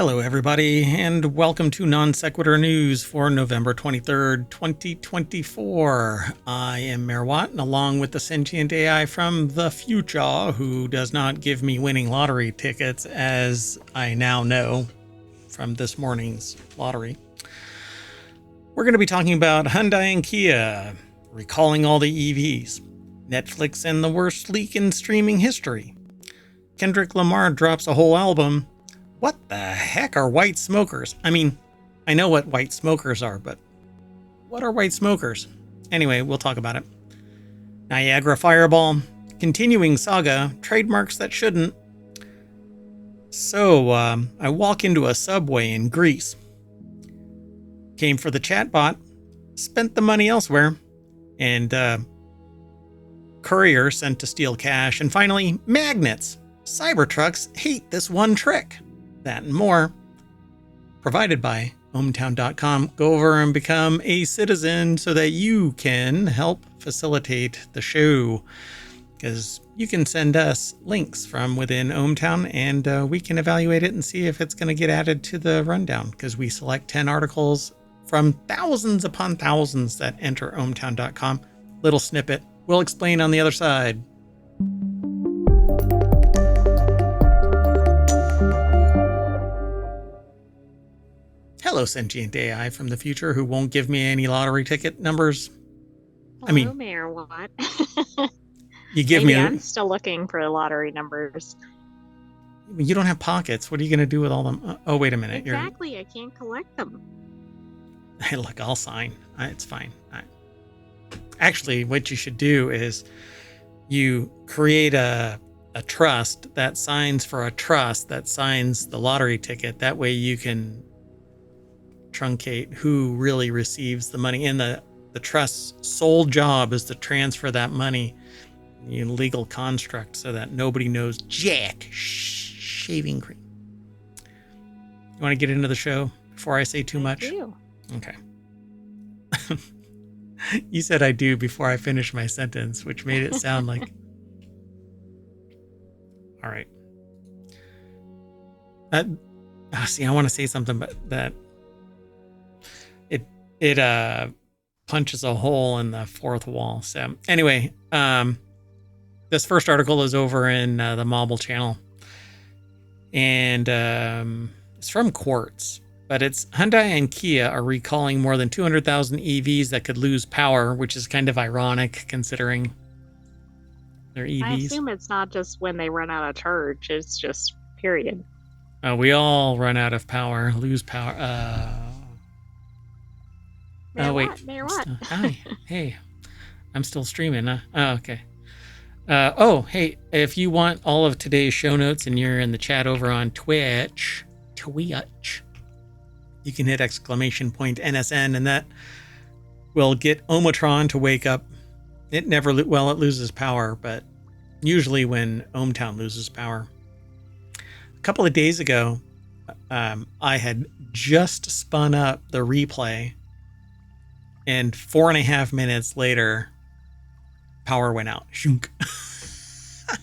Hello, everybody, and welcome to Non Sequitur News for November 23rd, 2024. I am Mayor Watt, and along with the sentient AI from the future, who does not give me winning lottery tickets, as I now know from this morning's lottery, we're going to be talking about Hyundai and Kia, recalling all the EVs, Netflix and the worst leak in streaming history, Kendrick Lamar drops a whole album. What the heck are white smokers? I mean, I know what white smokers are, but what are white smokers? Anyway, we'll talk about it. Niagara Fireball, continuing Saga, trademarks that shouldn't. So, I walk into a Subway in Greece. Came for the Chatbot, spent the money elsewhere, and courier sent to steal cash, and finally, magnets. Cybertrucks hate this one trick. That and more, provided by ohmTown.com. Go over and become a citizen so that you can help facilitate the show, because you can send us links from within ohmTown and we can evaluate it and see if it's going to get added to the rundown, because we select 10 articles from thousands upon thousands that enter ohmTown.com. Little snippet. We'll explain on the other side. Hello, sentient AI from the future who won't give me any lottery ticket numbers. Hello, Mayor Watt. You give me. I'm still looking for lottery numbers. You don't have pockets. What are you going to do with all them? Oh, wait a minute. Exactly. I can't collect them. Hey, look, I'll sign. It's fine. Actually, what you should do is you create a trust that signs for a trust that signs the lottery ticket. That way you can truncate who really receives the money, and the trust's sole job is to transfer that money in legal construct so that nobody knows jack. Shaving cream. You want to get into the show before I say too much? I do. Okay. You said I do before I finished my sentence, which made it sound like all right. See, I want to say something, but that it punches a hole in the fourth wall. So anyway, this first article is over in the Mobile channel, and it's from Quartz, but it's Hyundai and Kia are recalling more than 200,000 EVs that could lose power, which is kind of ironic considering they're EVs. I assume it's not just when they run out of charge, it's just period. We all run out of power, lose power. Wait. Mayor Watt. Hi. Hey. I'm still streaming. Okay. Hey, if you want all of today's show notes and you're in the chat over on Twitch, you can hit !NSN, and that will get ohmTown to wake up. It loses power, but usually when ohmTown loses power. A couple of days ago, I had just spun up the replay, and 4.5 minutes later, power went out. Shunk.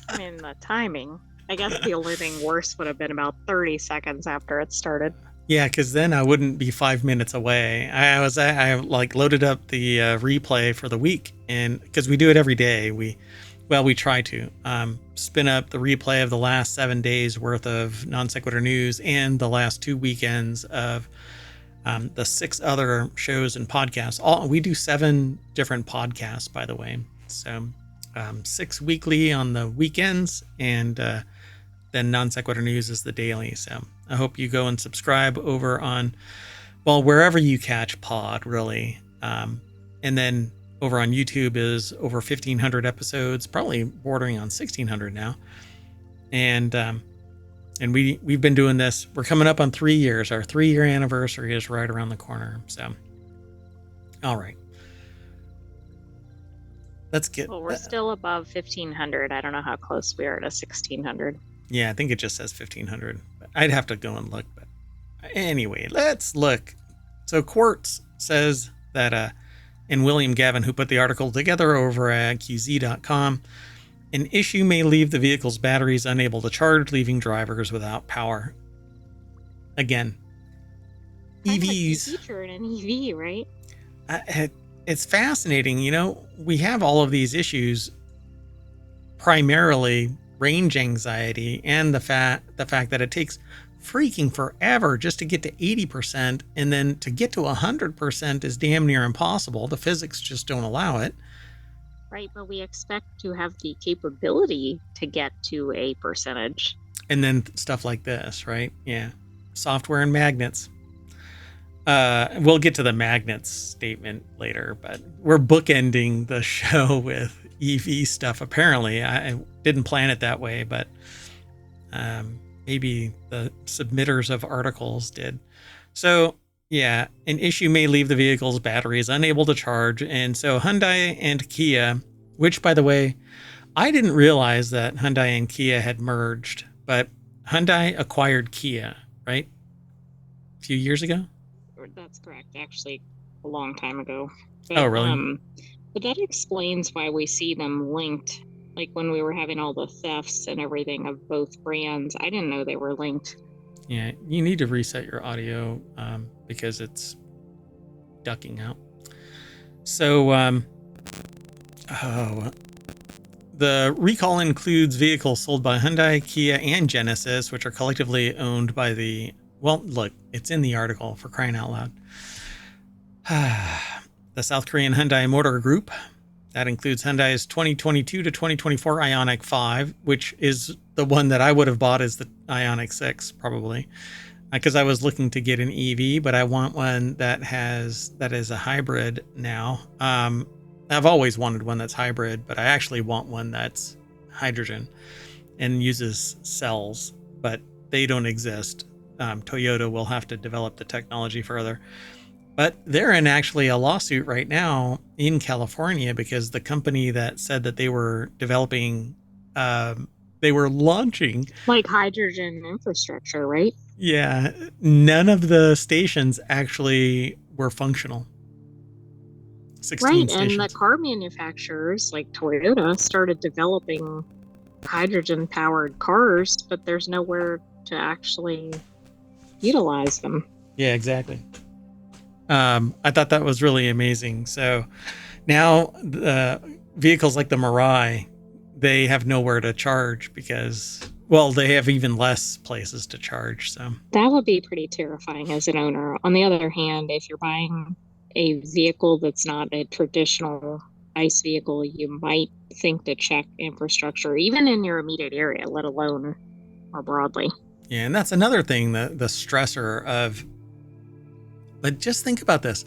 I mean, the timing. I guess the only thing worse would have been about 30 seconds after it started. Yeah, because then I wouldn't be 5 minutes away. I loaded up the replay for the week, and because we do it every day, we try to spin up the replay of the last 7 days worth of Non Sequitur News and the last 2 weekends of the 6 other shows and podcasts. We do 7 different podcasts, by the way. So 6 weekly on the weekends, and then Non Sequitur News is the daily. So I hope you go and subscribe over on, wherever you catch pod, really. And then over on YouTube is over 1,500 episodes, probably bordering on 1,600 now. And we've been doing this. We're coming up on 3 years. Our 3-year anniversary is right around the corner. So, all right. Let's get... Well, we're still above 1,500. I don't know how close we are to 1,600. Yeah, I think it just says 1,500. I'd have to go and look. But anyway, let's look. So Quartz says that, and William Gavin, who put the article together over at QZ.com, an issue may leave the vehicle's batteries unable to charge, leaving drivers without power. again, Kind of a key EVs. feature in an EV, right? It's fascinating. We have all of these issues, primarily range anxiety and the fact that it takes freaking forever just to get to 80%, and then to get to 100% is damn near impossible. The physics just don't allow it. Right, but we expect to have the capability to get to a percentage. And then stuff like this, right? Yeah. Software and magnets. We'll get to the magnets statement later, but we're bookending the show with EV stuff. Apparently, I didn't plan it that way, but maybe the submitters of articles did. So, yeah, an issue may leave the vehicle's batteries unable to charge. And so Hyundai and Kia, which, by the way, I didn't realize that Hyundai and Kia had merged, but Hyundai acquired Kia, right? A few years ago? That's correct. Actually, a long time ago. But, Oh, really? But that explains why we see them linked. Like when we were having all the thefts and everything of both brands, I didn't know they were linked. Yeah, you need to reset your audio because it's ducking out. So, the recall includes vehicles sold by Hyundai, Kia, and Genesis, which are collectively owned by the... Well, look, it's in the article, for crying out loud. The South Korean Hyundai Motor Group. That includes Hyundai's 2022 to 2024 Ioniq 5, which is the one that I would have bought as the Ioniq 6, probably. Because I was looking to get an EV, but I want one that is a hybrid now. I've always wanted one that's hybrid, but I actually want one that's hydrogen and uses cells, but they don't exist. Toyota will have to develop the technology further. But they're in actually a lawsuit right now in California because the company that said that they were developing, they were launching... Like hydrogen infrastructure, right? Yeah, none of the stations actually were functional. 16 right, stations. And the car manufacturers like Toyota started developing hydrogen-powered cars, but there's nowhere to actually utilize them. Yeah, exactly. I thought that was really amazing. So now vehicles like the Mirai, they have nowhere to charge because, well, they have even less places to charge. So that would be pretty terrifying as an owner. On the other hand, if you're buying a vehicle that's not a traditional ICE vehicle, you might think to check infrastructure, even in your immediate area, let alone more broadly. Yeah, and that's another thing, the stressor of... But just think about this.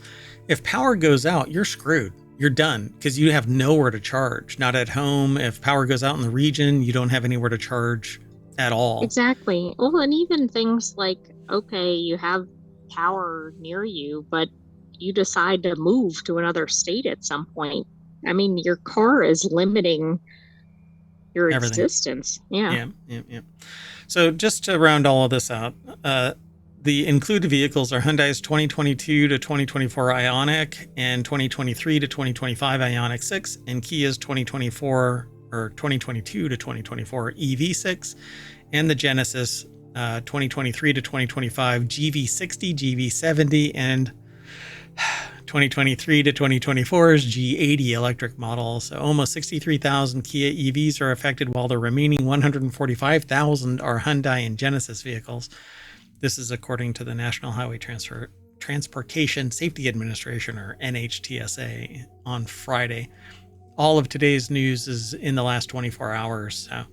If power goes out, you're screwed. You're done because you have nowhere to charge. Not at home. If power goes out in the region, you don't have anywhere to charge at all. Exactly. Well, and even things like, okay, you have power near you, but you decide to move to another state at some point. I mean, your car is limiting your Everything. existence. Yeah. So just to round all of this out, the included vehicles are Hyundai's 2022 to 2024 Ioniq and 2023 to 2025 Ioniq 6, and Kia's 2024 or 2022 to 2024 EV6, and the Genesis 2023 to 2025 GV60, GV70, and 2023 to 2024's G80 electric model. So almost 63,000 Kia EVs are affected, while the remaining 145,000 are Hyundai and Genesis vehicles. This is according to the National Highway Transportation Safety Administration, or NHTSA, on Friday. All of today's news is in the last 24 hours. So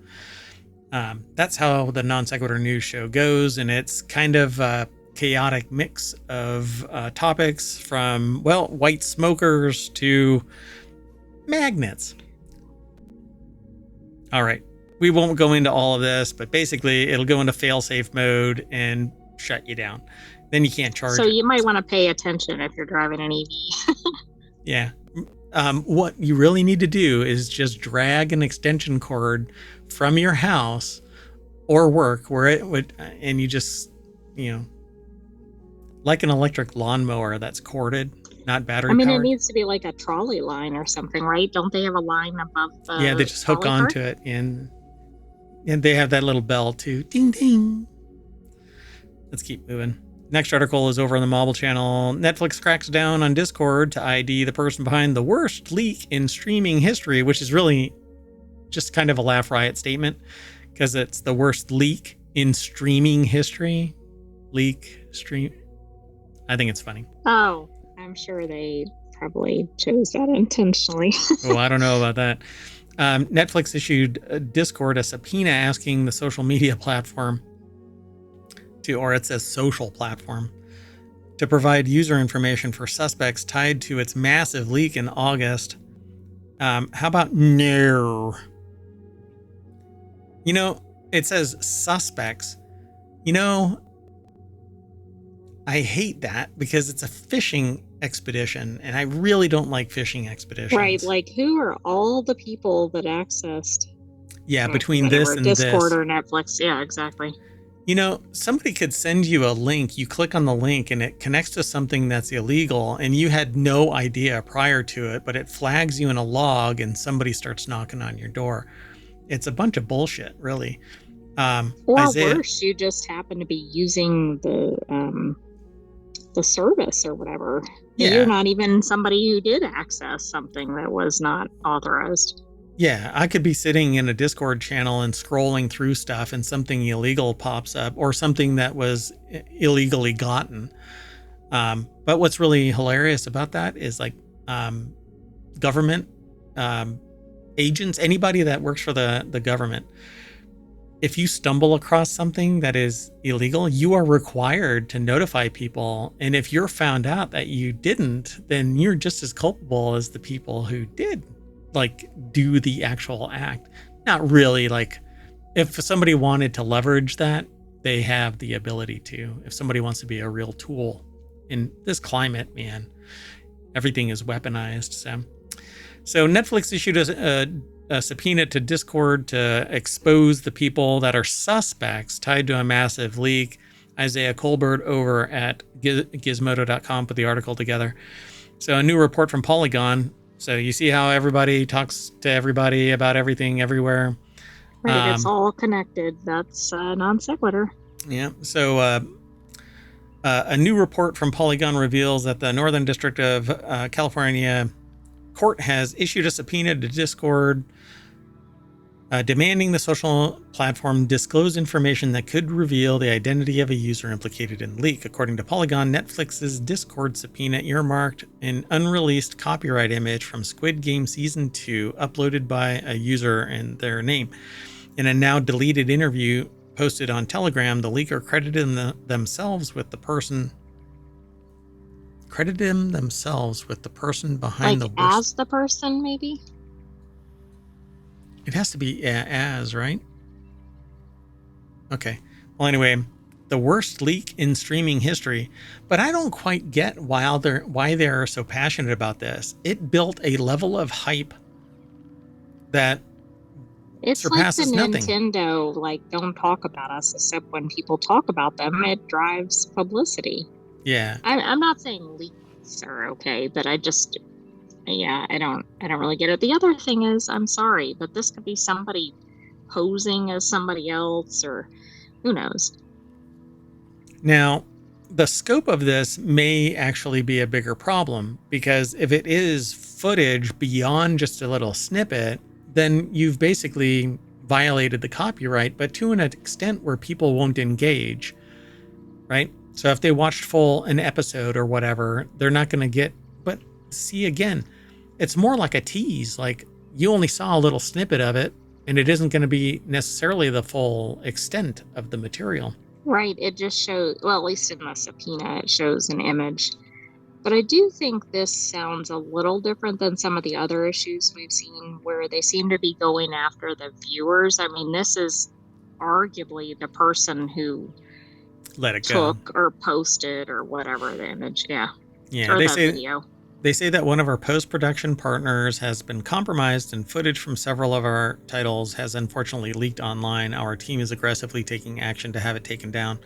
that's how the Non Sequitur News Show goes, and it's kind of a chaotic mix of topics from, well, white smokers to magnets. All right. We won't go into all of this, but basically it'll go into fail-safe mode and shut you down. Then you can't charge. So you might want to pay attention if you're driving an EV. Yeah. What you really need to do is just drag an extension cord from your house or work where it would, and you just, like an electric lawnmower that's corded, not battery powered. It needs to be like a trolley line or something, right? Don't they have a line above the... Yeah, they just hook onto it, and they have that little bell too. Ding, ding. Let's keep moving. Next article is over on the Mobile channel. Netflix cracks down on Discord to ID the person behind the worst leak in streaming history, which is really just kind of a laugh riot statement because it's the worst leak in streaming history. Leak, stream. I think it's funny. Oh, I'm sure they probably chose that intentionally. Oh, I don't know about that. Netflix issued Discord a subpoena asking the social media platform or it says social platform, to provide user information for suspects tied to its massive leak in August. How about no? You know, it says suspects. You know, I hate that because it's a fishing expedition, and I really don't like fishing expeditions. Right, like who are all the people that accessed? Yeah, between this and Discord this. or Netflix. Yeah, exactly. You know, somebody could send you a link, you click on the link and it connects to something that's illegal and you had no idea prior to it, but it flags you in a log and somebody starts knocking on your door. It's a bunch of bullshit, really. Or worse, you just happen to be using the service or whatever. Yeah. You're not even somebody who did access something that was not authorized. Yeah, I could be sitting in a Discord channel and scrolling through stuff and something illegal pops up or something that was illegally gotten. But what's really hilarious about that is like government agents, anybody that works for the government, if you stumble across something that is illegal, you are required to notify people. And if you're found out that you didn't, then you're just as culpable as the people who did like do the actual act. Not really. Like if somebody wanted to leverage that, they have the ability to. If somebody wants to be a real tool in this climate, man, everything is weaponized. So Netflix issued a subpoena to Discord to expose the people that are suspects tied to a massive leak. Isaiah Colbert over at Gizmodo.com put the article together. So a new report from Polygon. So you see how everybody talks to everybody about everything everywhere. Right, it's all connected. That's non sequitur. Yeah. So a new report from Polygon reveals that the Northern District of California Court has issued a subpoena to Discord demanding the social platform disclose information that could reveal the identity of a user implicated in the leak. According to Polygon, Netflix's Discord subpoena earmarked an unreleased copyright image from Squid Game Season 2 uploaded by a user and their name. In a now deleted interview posted on Telegram, the leaker credited themselves with the person behind like the worst. As the person, maybe? It has to be as, right? Okay. Well, anyway, the worst leak in streaming history. But I don't quite get why they're so passionate about this. It built a level of hype that surpasses like the nothing. Nintendo, like, don't talk about us, except when people talk about them, it drives publicity. Yeah. I'm not saying leaks are okay, but I don't really get it. The other thing is, I'm sorry, but this could be somebody posing as somebody else, or who knows. Now, the scope of this may actually be a bigger problem, because if it is footage beyond just a little snippet, then you've basically violated the copyright, but to an extent where people won't engage, right? So if they watched an episode or whatever, they're not going to get, but see, again, it's more like a tease. Like you only saw a little snippet of it and it isn't going to be necessarily the full extent of the material. Right. It just shows, well, at least in the subpoena, it shows an image. But I do think this sounds a little different than some of the other issues we've seen where they seem to be going after the viewers. I mean, this is arguably the person who let it go, took or posted or whatever the image. Yeah. Yeah. They say that one of our post-production partners has been compromised and footage from several of our titles has unfortunately leaked online. Our team is aggressively taking action to have it taken down.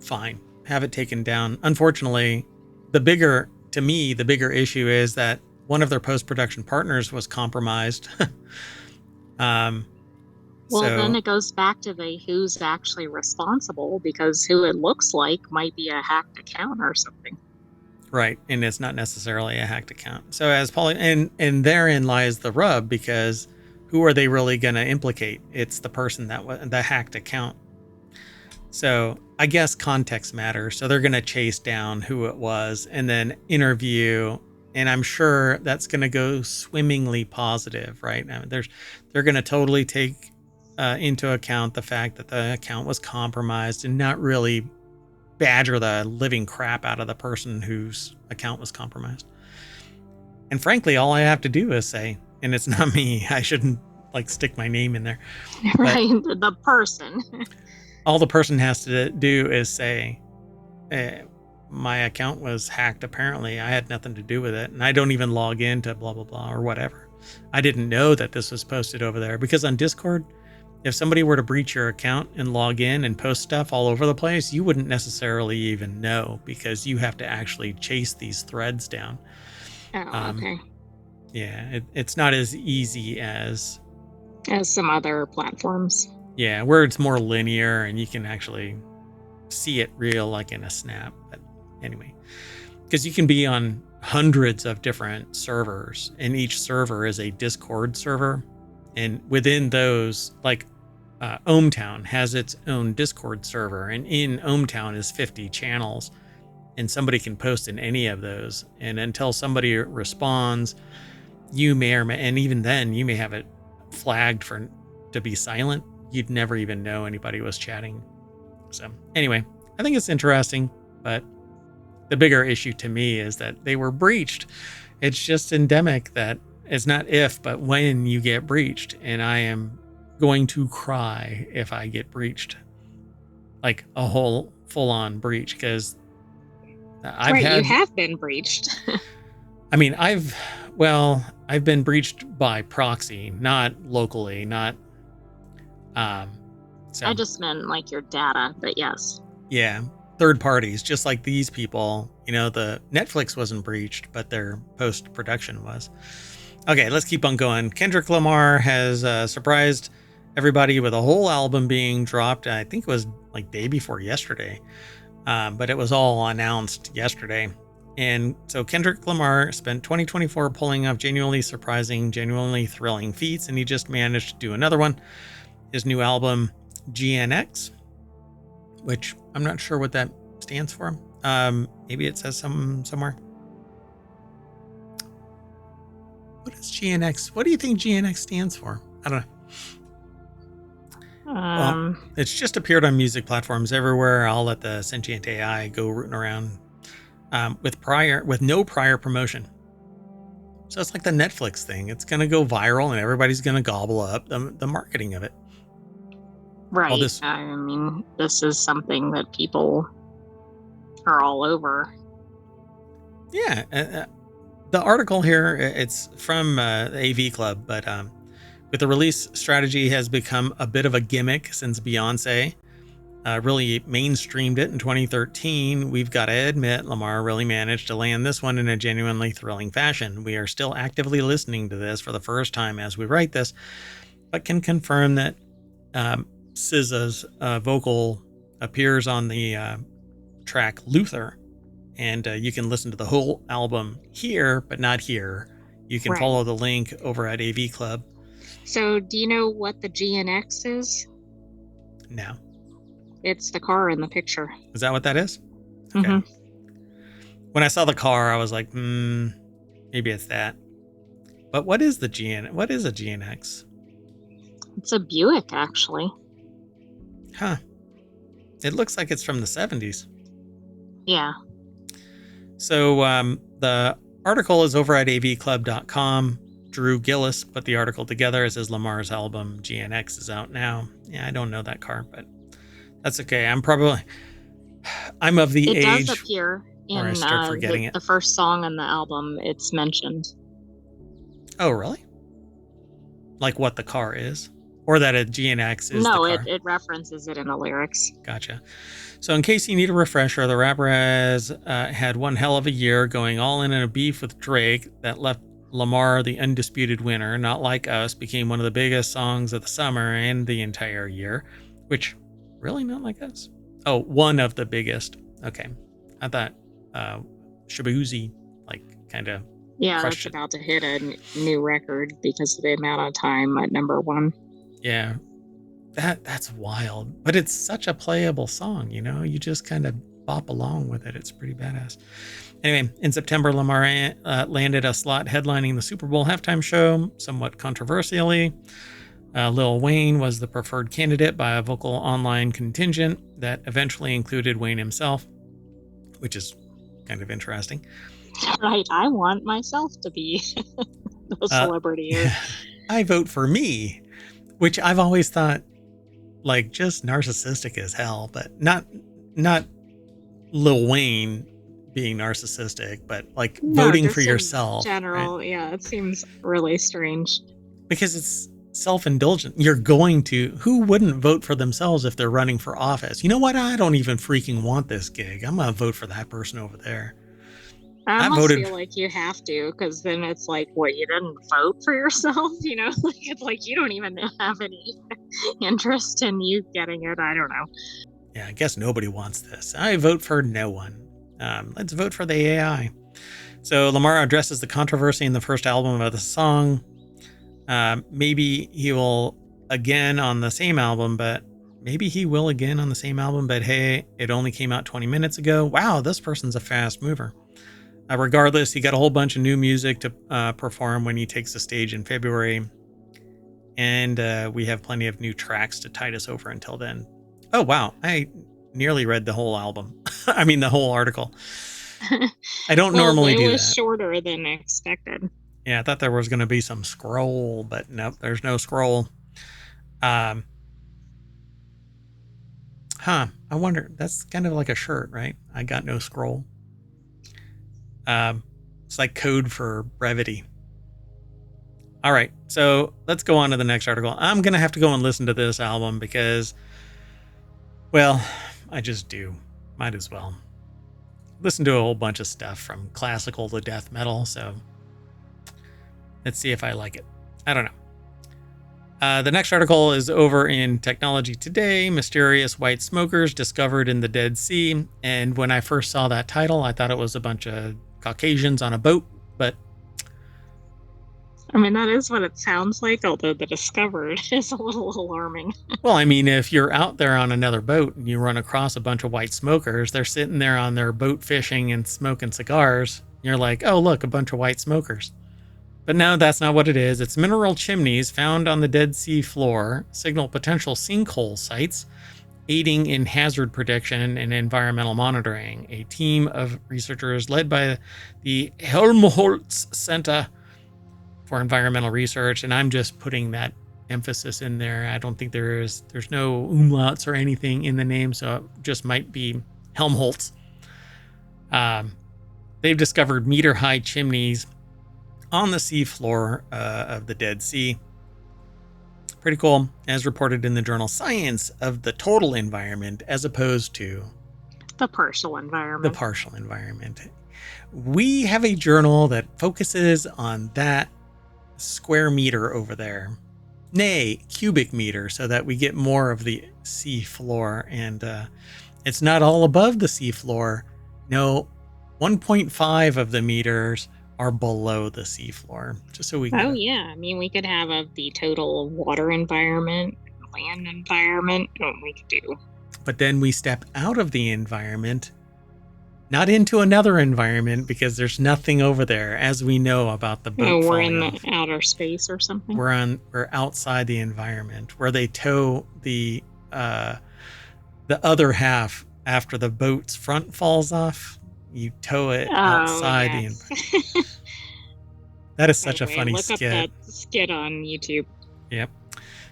Fine. Have it taken down. Unfortunately, the bigger issue is that one of their post-production partners was compromised. Well, then So, it goes back to the who's actually responsible, because who it looks like might be a hacked account or something. right, and it's not necessarily a hacked account. So as Polly, and therein lies the rub, because who are they really going to implicate? It's the person that was the hacked account. So I guess context matters. So they're going to chase down who it was and then interview. And I'm sure that's going to go swimmingly positive, right? Now, they're going to totally take into account the fact that the account was compromised and not really badger the living crap out of the person whose account was compromised. And frankly, all I have to do is say, and it's not me, I shouldn't like stick my name in there. Right, the person. All the person has to do is say, my account was hacked. Apparently, I had nothing to do with it. And I don't even log into blah, blah, blah, or whatever. I didn't know that this was posted over there, because on Discord, if somebody were to breach your account and log in and post stuff all over the place, you wouldn't necessarily even know, because you have to actually chase these threads down. Oh, okay. Yeah, it's not as easy as some other platforms. Yeah, where it's more linear and you can actually see it real, like in a snap. But anyway, because you can be on hundreds of different servers, and each server is a Discord server. And within those, like ohmTown has its own Discord server, and in ohmTown is 50 channels, and somebody can post in any of those. And until somebody responds, you may or may, and even then you may have it flagged to be silent. You'd never even know anybody was chatting. So anyway, I think it's interesting, but the bigger issue to me is that they were breached. It's just endemic that it's not if, but when you get breached. And I am going to cry if I get breached, like a whole full-on breach, because you have been breached. I mean, I've been breached by proxy, not locally, not so I just meant like your data, but yes. Yeah, third parties, just like these people. You know, the Netflix wasn't breached, but their post-production was. Okay, let's keep on going. Kendrick Lamar has surprised everybody with a whole album being dropped. I think it was like day before yesterday, but it was all announced yesterday. And so Kendrick Lamar spent 2024 pulling off genuinely surprising, genuinely thrilling feats, and he just managed to do another one. His new album, GNX, which I'm not sure what that stands for. Maybe it says somewhere. What is GNX? What do you think GNX stands for? I don't know. Well, it's just appeared on music platforms everywhere. I'll let the sentient AI go rooting around with no prior promotion. So it's like the Netflix thing. It's going to go viral and everybody's going to gobble up the marketing of it. Right. I mean, this is something that people are all over. Yeah. The article here, it's from the AV Club, but with the release strategy has become a bit of a gimmick since Beyonce really mainstreamed it in 2013. We've got to admit, Lamar really managed to land this one in a genuinely thrilling fashion. We are still actively listening to this for the first time as we write this, but can confirm that SZA's vocal appears on the track Luther, and you can listen to the whole album here, but not here. You can follow the link over at AV Club. So do you know what the GNX is? No. It's the car in the picture. Is that what that is? Okay. Mm-hmm. When I saw the car, I was like, maybe it's that. But what is a GNX? It's a Buick, actually. Huh. It looks like it's from the 70s. Yeah. So the article is over at avclub.com. Drew Gillis put the article together. It says Lamar's album GNX is out now. Yeah, I don't know that car, but that's okay. I'm of the age. It does appear in the first song on the album. It's mentioned. Oh, really? Like what the car is? Or that a GNX is No, the car? it references it in the lyrics. Gotcha. So in case you need a refresher, the rapper has had one hell of a year, going all in a beef with Drake that left Lamar, the undisputed winner, Not Like Us, became one of the biggest songs of the summer and the entire year, which, really, Not Like Us? Oh, one of the biggest. Okay. I thought Shabuzi, like, kind of Yeah, crushed that's it. about to hit a new record because of the amount of time at number one. Yeah. That's wild. But it's such a playable song, you know? You just kind of bop along with it. It's pretty badass. Anyway, in September, Lamar landed a slot headlining the Super Bowl halftime show, somewhat controversially. Lil Wayne was the preferred candidate by a vocal online contingent that eventually included Wayne himself, which is kind of interesting. Right, I want myself to be the celebrity here. Yeah, I vote for me, which I've always thought, like, just narcissistic as hell, but not Lil Wayne being narcissistic, but like voting for yourself. General, right? Yeah, it seems really strange. Because it's self-indulgent. Who wouldn't vote for themselves if they're running for office? You know what? I don't even freaking want this gig. I'm going to vote for that person over there. I almost feel like you have to, because then it's like, what, you didn't vote for yourself? You know, like it's like you don't even have any interest in you getting it. I don't know. Yeah, I guess nobody wants this. I vote for no one. Let's vote for the AI. So Lamar addresses the controversy in the first album of the song. Maybe he will again on the same album, but hey, it only came out 20 minutes ago. Wow, this person's a fast mover. Regardless, he got a whole bunch of new music to perform when he takes the stage in February. And we have plenty of new tracks to tide us over until then. Oh, wow. I nearly read the whole album. I mean, the whole article. I don't normally do that. It was shorter than expected. Yeah, I thought there was going to be some scroll, but nope, there's no scroll. I wonder, that's kind of like a shirt, right? I got no scroll. It's like code for brevity. All right, so let's go on to the next article. I'm going to have to go and listen to this album because, well, I just do. Might as well. Listen to a whole bunch of stuff from classical to death metal, so let's see if I like it. I don't know. The next article is over in Technology Today. Mysterious white smokers discovered in the Dead Sea. And when I first saw that title, I thought it was a bunch of Caucasians on a boat, but I mean, that is what it sounds like, although the discovered is a little alarming. Well, I mean, if you're out there on another boat and you run across a bunch of white smokers, they're sitting there on their boat fishing and smoking cigars. You're like, oh, look, a bunch of white smokers. But no, that's not what it is. It's mineral chimneys found on the Dead Sea floor signal potential sinkhole sites, aiding in hazard prediction and environmental monitoring. A team of researchers led by the Helmholtz Center for Environmental Research, and I'm just putting that emphasis in there. I don't think there's no umlauts or anything in the name, so it just might be Helmholtz. They've discovered meter-high chimneys on the seafloor of the Dead Sea. Pretty cool, as reported in the journal Science of the Total Environment, as opposed to the partial environment. We have a journal that focuses on that square meter over there. Nay, cubic meter, so that we get more of the sea floor. And it's not all above the sea floor. No, 1.5 of the meters are below the seafloor, just so we can. Yeah, I mean, we could have the total water environment, land environment, we could do. But then we step out of the environment, not into another environment, because there's nothing over there, as we know about the boat. We're in the outer space or something. We're outside the environment, where they tow the other half after the boat's front falls off. You tow it outside the environment. That is such a funny skit. Look up that skit on YouTube. Yep.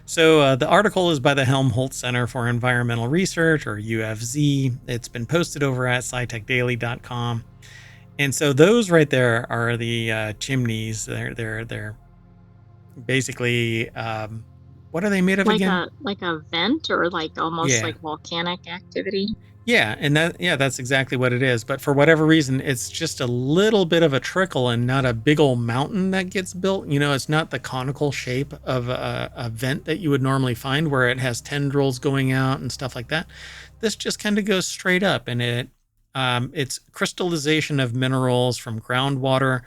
So the article is by the Helmholtz Center for Environmental Research, or UFZ. It's been posted over at scitechdaily.com. And so those right there are the chimneys. They're basically, what are they made of again? Like a vent, or like almost like volcanic activity? Yeah, and that's exactly what it is. But for whatever reason, it's just a little bit of a trickle and not a big old mountain that gets built. It's not the conical shape of a vent that you would normally find where it has tendrils going out and stuff like that. This just kind of goes straight up, and it's crystallization of minerals from groundwater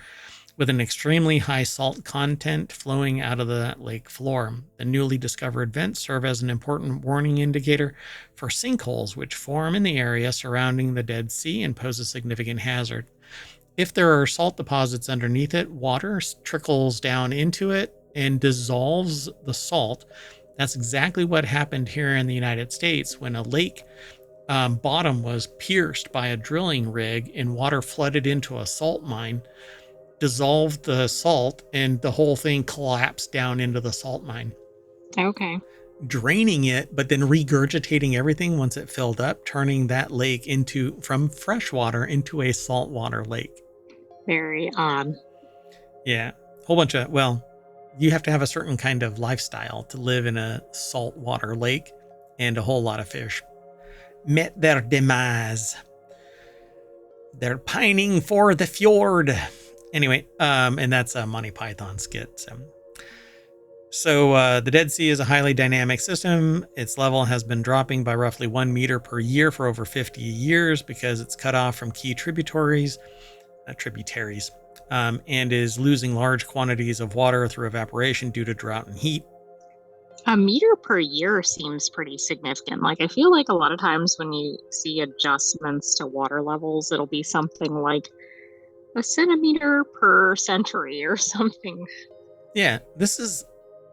with an extremely high salt content flowing out of the lake floor. The newly discovered vents serve as an important warning indicator for sinkholes, which form in the area surrounding the Dead Sea and pose a significant hazard. If there are salt deposits underneath it, water trickles down into it and dissolves the salt. That's exactly what happened here in the United States when a lake bottom was pierced by a drilling rig and water flooded into a salt mine, dissolved the salt, and the whole thing collapsed down into the salt mine. Okay. Draining it, but then regurgitating everything once it filled up, turning that lake from freshwater into a saltwater lake. Very odd. Yeah. Whole bunch of, you have to have a certain kind of lifestyle to live in a saltwater lake, and a whole lot of fish met their demise. They're pining for the fjord. Anyway, and that's a Monty Python skit. So the Dead Sea is a highly dynamic system. Its level has been dropping by roughly 1 meter per year for over 50 years because it's cut off from key tributaries, and is losing large quantities of water through evaporation due to drought and heat. A meter per year seems pretty significant. Like, I feel like a lot of times when you see adjustments to water levels, it'll be something like a centimeter per century or something. Yeah, this is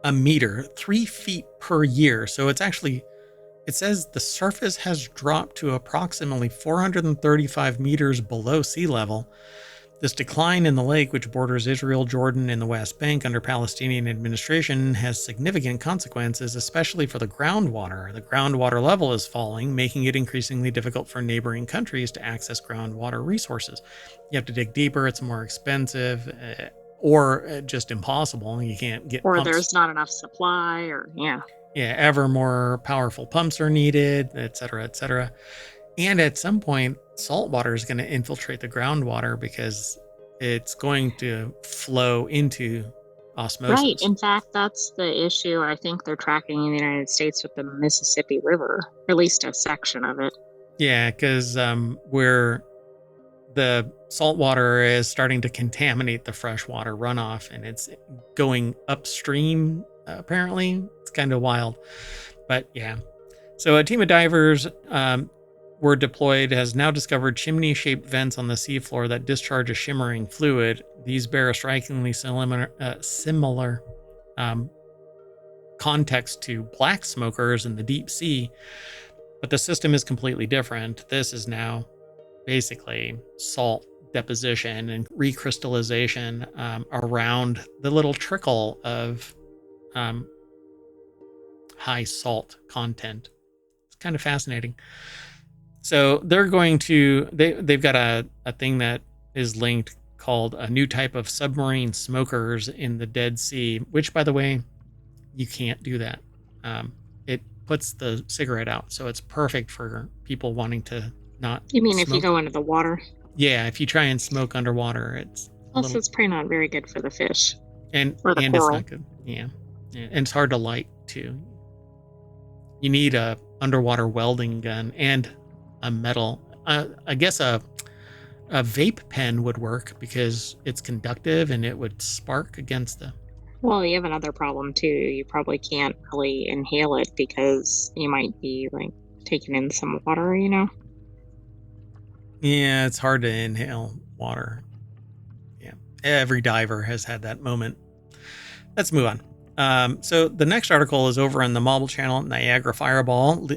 a meter, 3 feet per year. So it says the surface has dropped to approximately 435 meters below sea level. This decline in the lake, which borders Israel, Jordan, and the West Bank under Palestinian administration, has significant consequences, especially for the groundwater. The groundwater level is falling, making it increasingly difficult for neighboring countries to access groundwater resources. You have to dig deeper, it's more expensive, or just impossible. You can't get Or pumps. There's not enough supply, yeah, ever more powerful pumps are needed, et cetera, et cetera. And at some point, salt water is going to infiltrate the groundwater because it's going to flow into osmosis. Right. In fact, that's the issue I think they're tracking in the United States with the Mississippi River, or at least a section of it. Yeah, because where the salt water is starting to contaminate the freshwater runoff, and it's going upstream, apparently. It's kind of wild. But yeah. So a team of divers were deployed has now discovered chimney-shaped vents on the seafloor that discharge a shimmering fluid. These bear a strikingly similar context to black smokers in the deep sea, but the system is completely different. This is now basically salt deposition and recrystallization around the little trickle of high salt content. It's kind of fascinating. So they're going to, they've got a thing that is linked called a new type of submarine smokers in the Dead Sea, which, by the way, you can't do that. It puts the cigarette out. So it's perfect for people wanting to not You mean smoke. if you go into the water? Yeah, if you try and smoke underwater, it's Also, it's probably not very good for the fish. or the coral. It's not good. Yeah. And it's hard to light too. You need a underwater welding gun and a metal. I guess a vape pen would work because it's conductive and it would spark against the. Well, you have another problem too. You probably can't really inhale it because you might be like taking in some water, Yeah, it's hard to inhale water. Yeah, every diver has had that moment. Let's move on. So the next article is over on the Mobile Channel. Niagara Fireball.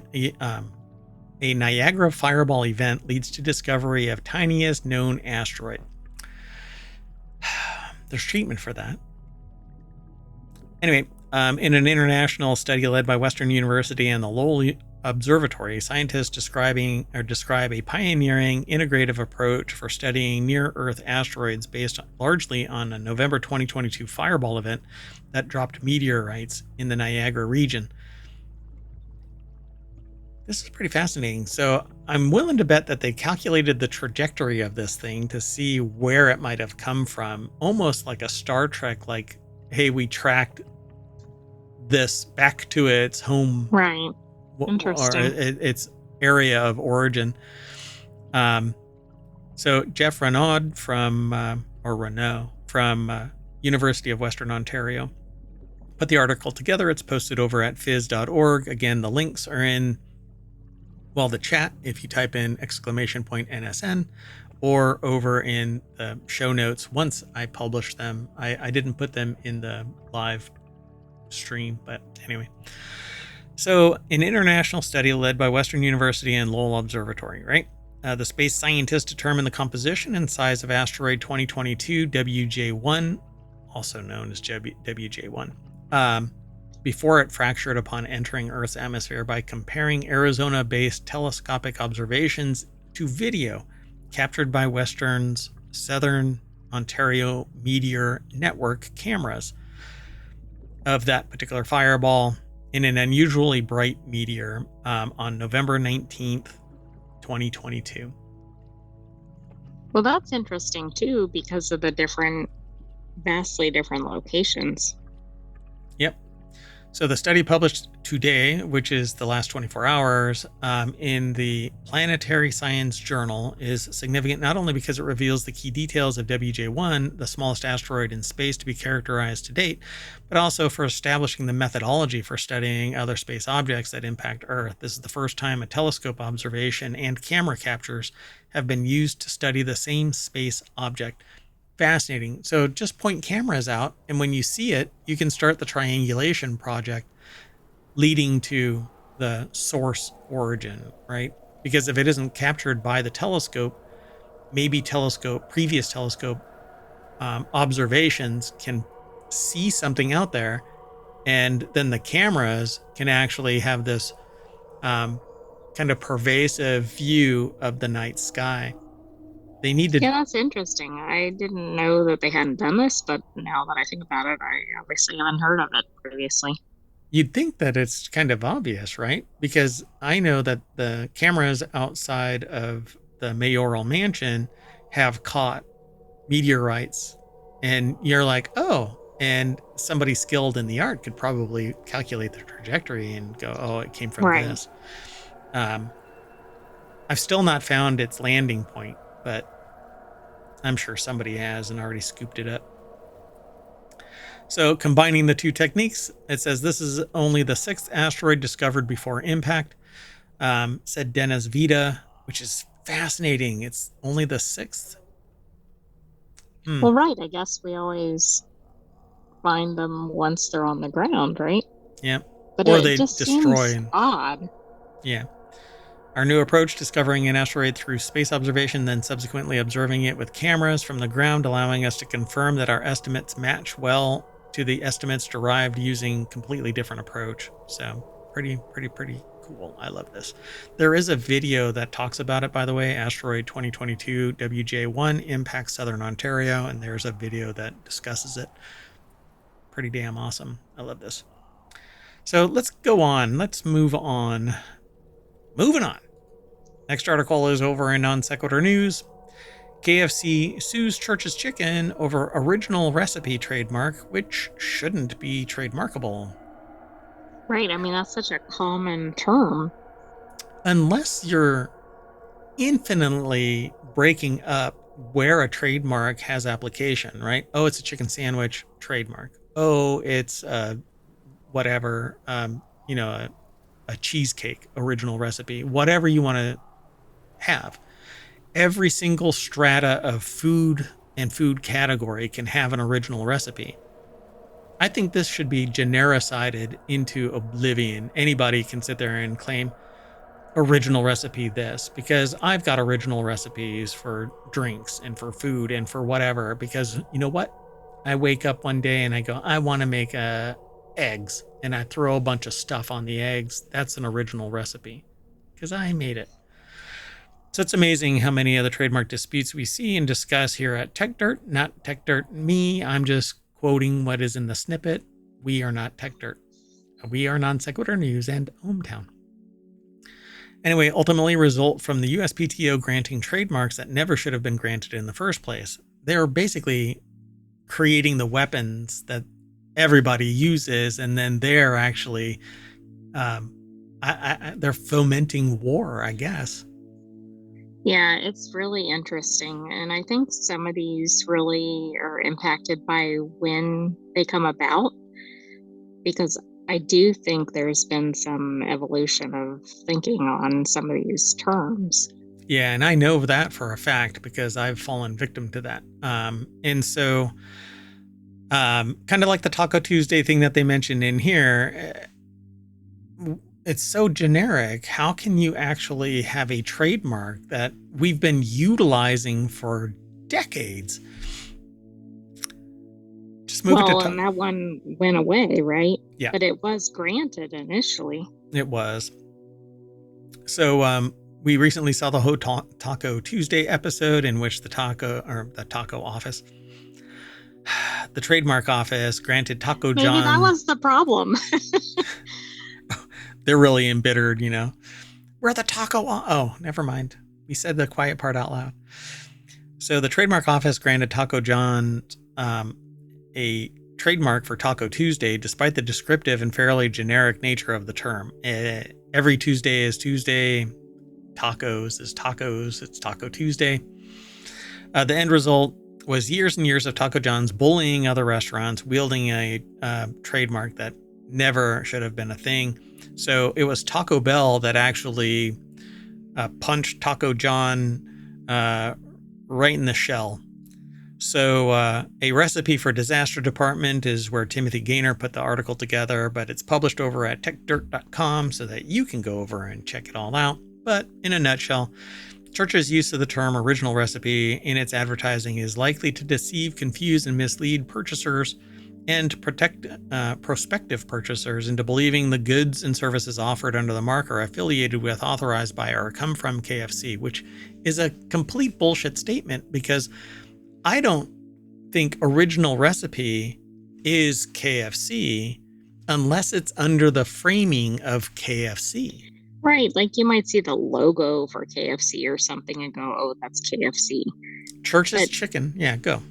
A Niagara Fireball event leads to discovery of tiniest known asteroid. There's treatment for that. Anyway, in an international study led by Western University and the Lowell Observatory, scientists describe a pioneering integrative approach for studying near-Earth asteroids based largely on a November 2022 Fireball event that dropped meteorites in the Niagara region. This is pretty fascinating. So I'm willing to bet that they calculated the trajectory of this thing to see where it might have come from, almost like a Star Trek, like, hey, we tracked this back to its home, Right. or Interesting. its area of origin. So Jeff Renaud from University of Western Ontario put the article together. It's posted over at phys.org. Again, the links are in, well, the chat if you type in !NSN, or over in the show notes once I publish them. I didn't put them in the live stream, but anyway. So an international study led by Western University and Lowell Observatory, right? The space scientists determined the composition and size of asteroid 2022 WJ1, also known as WJ1, before it fractured upon entering Earth's atmosphere by comparing Arizona-based telescopic observations to video captured by Western's Southern Ontario Meteor Network cameras of that particular fireball in an unusually bright meteor on November 19th, 2022. Well, that's interesting too because of the vastly different locations. Yep. So the study published today, which is the last 24 hours, in the Planetary Science Journal, is significant not only because it reveals the key details of WJ1, the smallest asteroid in space to be characterized to date, but also for establishing the methodology for studying other space objects that impact Earth. This is the first time a telescope observation and camera captures have been used to study the same space object. Fascinating. So just point cameras out, and when you see it, you can start the triangulation project leading to the source origin, right? Because if it isn't captured by the telescope, maybe previous telescope observations can see something out there, and then the cameras can actually have this kind of pervasive view of the night sky. They need to. Yeah, that's interesting. I didn't know that they hadn't done this, but now that I think about it, I obviously haven't heard of it previously. You'd think that it's kind of obvious, right? Because I know that the cameras outside of the mayoral mansion have caught meteorites, and you're like, oh, and somebody skilled in the art could probably calculate the trajectory and go, oh, it came from this. I've still not found its landing point, but I'm sure somebody has and already scooped it up. So combining the two techniques, it says this is only the 6th asteroid discovered before impact, said Dennis Vida, which is fascinating. It's only the 6th. Well, right. I guess we always find them once they're on the ground, right? Yeah. But or it they just destroy. Seems odd. Yeah. Our new approach, discovering an asteroid through space observation, then subsequently observing it with cameras from the ground, allowing us to confirm that our estimates match well to the estimates derived using completely different approach. So pretty cool. I love this. There is a video that talks about it, by the way, asteroid 2022 WJ1 impacts Southern Ontario, and there's a video that discusses it. Pretty damn awesome. I love this. So let's go on. Let's move on. Moving on. Next article is over in Non Sequitur News. KFC sues Church's Chicken over original recipe trademark, which shouldn't be trademarkable. Right. I mean, that's such a common term. Unless you're infinitely breaking up where a trademark has application, right? Oh, it's a chicken sandwich, trademark. Oh, it's whatever, a cheesecake, original recipe, whatever you want to have. Every single strata of food and food category can have an original recipe. I think this should be genericided into oblivion. Anybody can sit there and claim original recipe this, because I've got original recipes for drinks and for food and for whatever, because you know what? I wake up one day and I go, I want to make eggs, and I throw a bunch of stuff on the eggs. That's an original recipe because I made it. So it's amazing how many of the trademark disputes we see and discuss here at Tech Dirt. Not Tech Dirt me. I'm just quoting what is in the snippet. We are not Tech Dirt. We are Non Sequitur News and ohmTown. Anyway, ultimately result from the USPTO granting trademarks that never should have been granted in the first place. They're basically creating the weapons that everybody uses, and then they're actually they're fomenting war, I guess. Yeah, it's really interesting. And I think some of these really are impacted by when they come about, because I do think there's been some evolution of thinking on some of these terms. Yeah, and I know that for a fact because I've fallen victim to that. And so, kind of like the Taco Tuesday thing that they mentioned in here, it's so generic. How can you actually have a trademark that we've been utilizing for decades? Just move it to and that one went away, right? Yeah. But it was granted initially. It was. So we recently saw the Taco Tuesday episode in which the taco office, the trademark office, granted Taco John. Maybe that was the problem. They're really embittered, you know. We're the taco. Oh, never mind. We said the quiet part out loud. So the trademark office granted Taco John a trademark for Taco Tuesday, despite the descriptive and fairly generic nature of the term. Every Tuesday is Tuesday. Tacos is tacos. It's Taco Tuesday. The end result was years and years of Taco John's bullying other restaurants, wielding a trademark that never should have been a thing. So it was Taco Bell that actually punched Taco John right in the shell. So a recipe for disaster department is where Timothy Gaynor put the article together, but it's published over at techdirt.com so that you can go over and check it all out. But in a nutshell, Church's use of the term original recipe in its advertising is likely to deceive, confuse, and mislead purchasers and prospective purchasers into believing the goods and services offered under the mark are affiliated with, authorized by, or come from KFC, which is a complete bullshit statement because I don't think original recipe is KFC unless it's under the framing of KFC. Right, like you might see the logo for KFC or something and go, oh, that's KFC. Church's Chicken, yeah, go.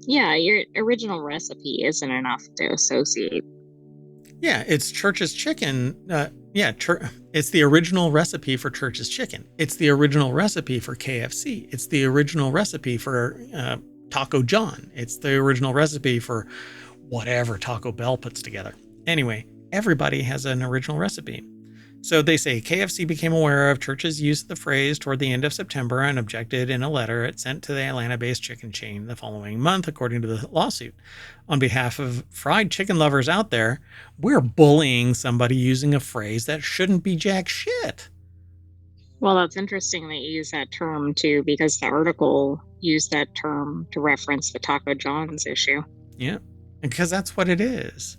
Yeah, your original recipe isn't enough to associate. Yeah, it's Church's Chicken. It's the original recipe for Church's Chicken. It's the original recipe for KFC. It's the original recipe for Taco John. It's the original recipe for whatever Taco Bell puts together. Anyway, everybody has an original recipe. So they say KFC became aware of Church's use of the phrase toward the end of September and objected in a letter it sent to the Atlanta-based chicken chain the following month, according to the lawsuit. On behalf of fried chicken lovers out there, we're bullying somebody using a phrase that shouldn't be jack shit. Well, that's interesting that you use that term too, because the article used that term to reference the Taco John's issue. Yeah, because that's what it is.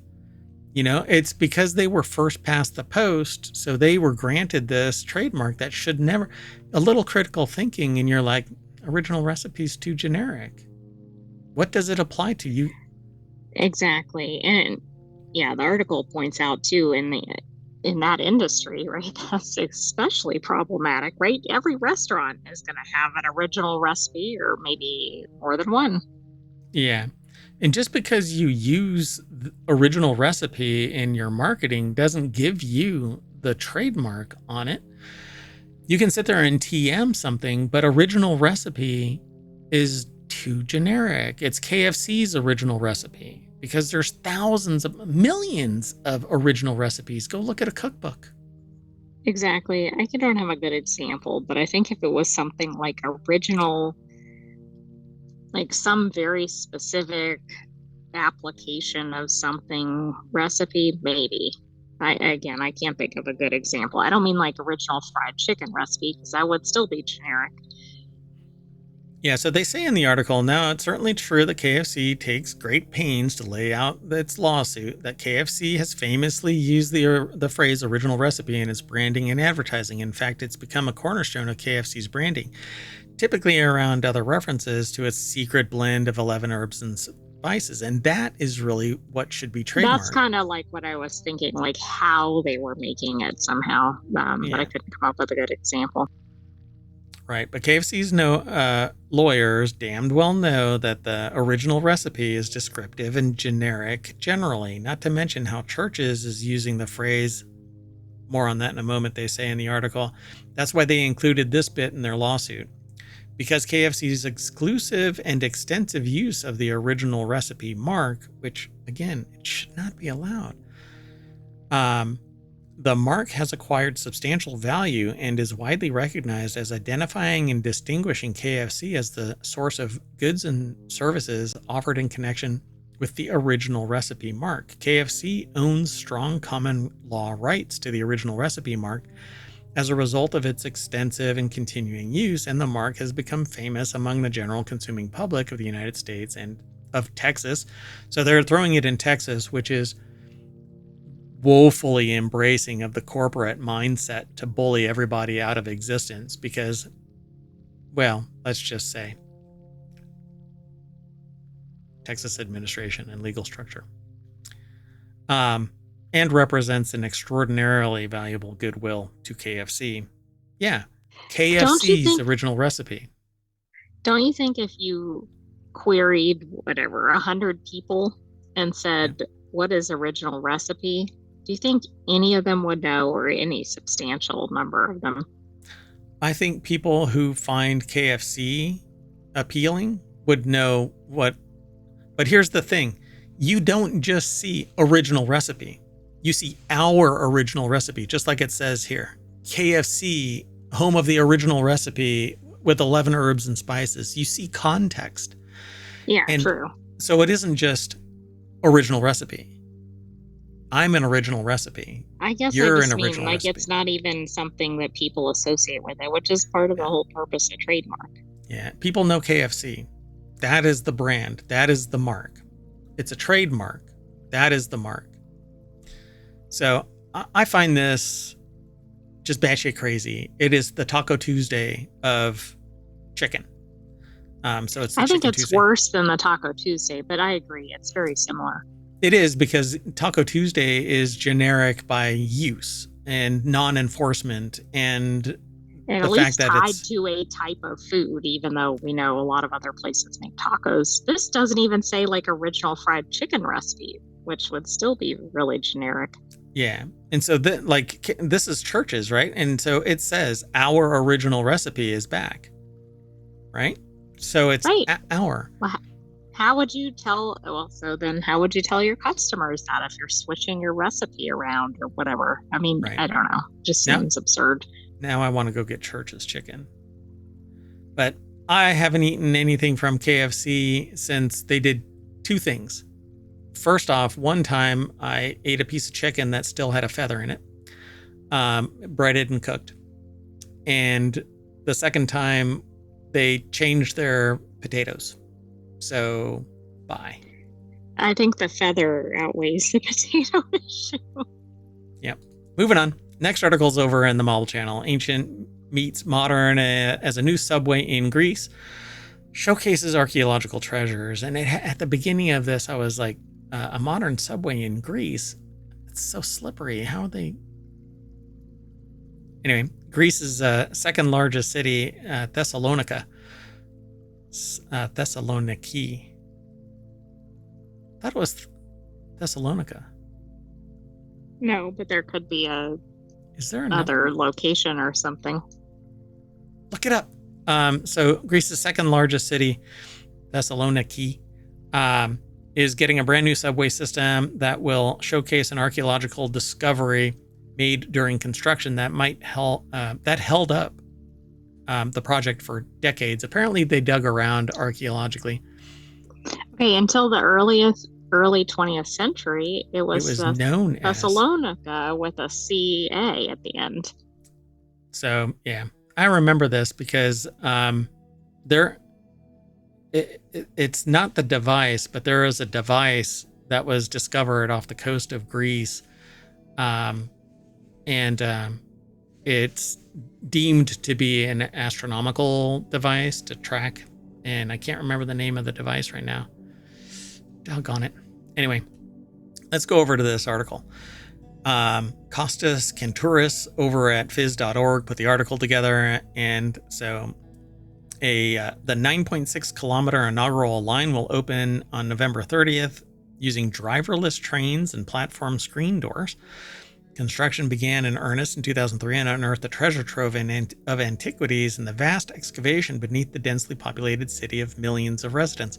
You know, it's because they were first past the post, so they were granted this trademark that should never. A little critical thinking, and you're like, original recipe's too generic. What does it apply to you? Exactly, and yeah, the article points out too in that industry, right? That's especially problematic, right? Every restaurant is going to have an original recipe, or maybe more than one. Yeah. And just because you use the original recipe in your marketing doesn't give you the trademark on it. You can sit there and TM something, but original recipe is too generic. It's KFC's original recipe because there's millions of original recipes. Go look at a cookbook. Exactly. I don't have a good example, but I think if it was something like original, like some very specific application of something recipe, maybe. I can't think of a good example. I don't mean like original fried chicken recipe, because that would still be generic. Yeah, so they say in the article, now it's certainly true that KFC takes great pains to lay out its lawsuit, that KFC has famously used the phrase original recipe in its branding and advertising. In fact, it's become a cornerstone of KFC's branding, typically around other references to its secret blend of 11 herbs and spices. And that is really what should be That's trademarked. kind of like what I was thinking, like how they were making it somehow. But I couldn't come up with a good example. Right. But KFC's lawyers damned well know that the original recipe is descriptive and generic generally, not to mention how Churches is using the phrase. More on that in a moment, they say in the article. That's why they included this bit in their lawsuit. Because KFC's exclusive and extensive use of the original recipe mark, which, again, it should not be allowed, the mark has acquired substantial value and is widely recognized as identifying and distinguishing KFC as the source of goods and services offered in connection with the original recipe mark. KFC owns strong common law rights to the original recipe mark as a result of its extensive and continuing use, and the mark has become famous among the general consuming public of the United States and of Texas. So they're throwing it in Texas, which is woefully embracing of the corporate mindset to bully everybody out of existence because, well, let's just say Texas administration and legal structure. And represents an extraordinarily valuable goodwill to KFC. Yeah, KFC's original recipe. Don't you think if you queried 100 people and said, what is original recipe? Do you think any of them would know, or any substantial number of them? I think people who find KFC appealing would know what. But here's the thing. You don't just see original recipe. You see our original recipe, just like it says here. KFC, home of the original recipe with 11 herbs and spices. You see context. Yeah, and true. So it isn't just original recipe. I'm an original recipe. I guess you're an original recipe. It's not even something that people associate with it, which is part of the whole purpose of trademark. Yeah, people know KFC. That is the brand. That is the mark. It's a trademark. That is the mark. So I find this just batshit crazy. It is the Taco Tuesday of chicken. So it's. I think it's Tuesday. Worse than the Taco Tuesday, but I agree. It's very similar. It is, because Taco Tuesday is generic by use and non-enforcement and at least tied to a type of food, even though we know a lot of other places make tacos. This doesn't even say like original fried chicken recipe, which would still be really generic. Yeah. And so this is Churches, right? And so it says our original recipe is back, right? So it's our. Well, how would you tell? Well, so then how would you tell your customers that if you're switching your recipe around or whatever? I mean, I don't know. Just seems absurd. Now I want to go get Church's chicken. But I haven't eaten anything from KFC since they did two things. First off, one time I ate a piece of chicken that still had a feather in it, breaded and cooked. And the second time they changed their potatoes. So, bye. I think the feather outweighs the potato issue. Yep. Moving on. Next article's over in the Model Channel. Ancient meets modern as a new subway in Greece showcases archaeological treasures. And at the beginning of this, I was like, a modern subway in Greece? It's so slippery. How are they? Anyway, Greece's second largest city, Thessalonica. Thessaloniki. That was Thessalonica. No, but there could be Is there another location or something? Look it up. So Greece's second largest city, Thessaloniki, is getting a brand new subway system that will showcase an archaeological discovery made during construction that held up the project for decades. Apparently, they dug around archaeologically. Okay, until the early 20th century, it was known Thessalonica with a CA at the end. So, yeah, I remember this because it's not the device, but there is a device that was discovered off the coast of Greece, and it's deemed to be an astronomical device to track, and I can't remember the name of the device right now. Doggone it. Anyway, let's go over to this article. Costas Kentouris over at phys.org put the article together, and so the 9.6 kilometer inaugural line will open on November 30th using driverless trains and platform screen doors. Construction began in earnest in 2003 and unearthed a treasure trove of antiquities in the vast excavation beneath the densely populated city of millions of residents,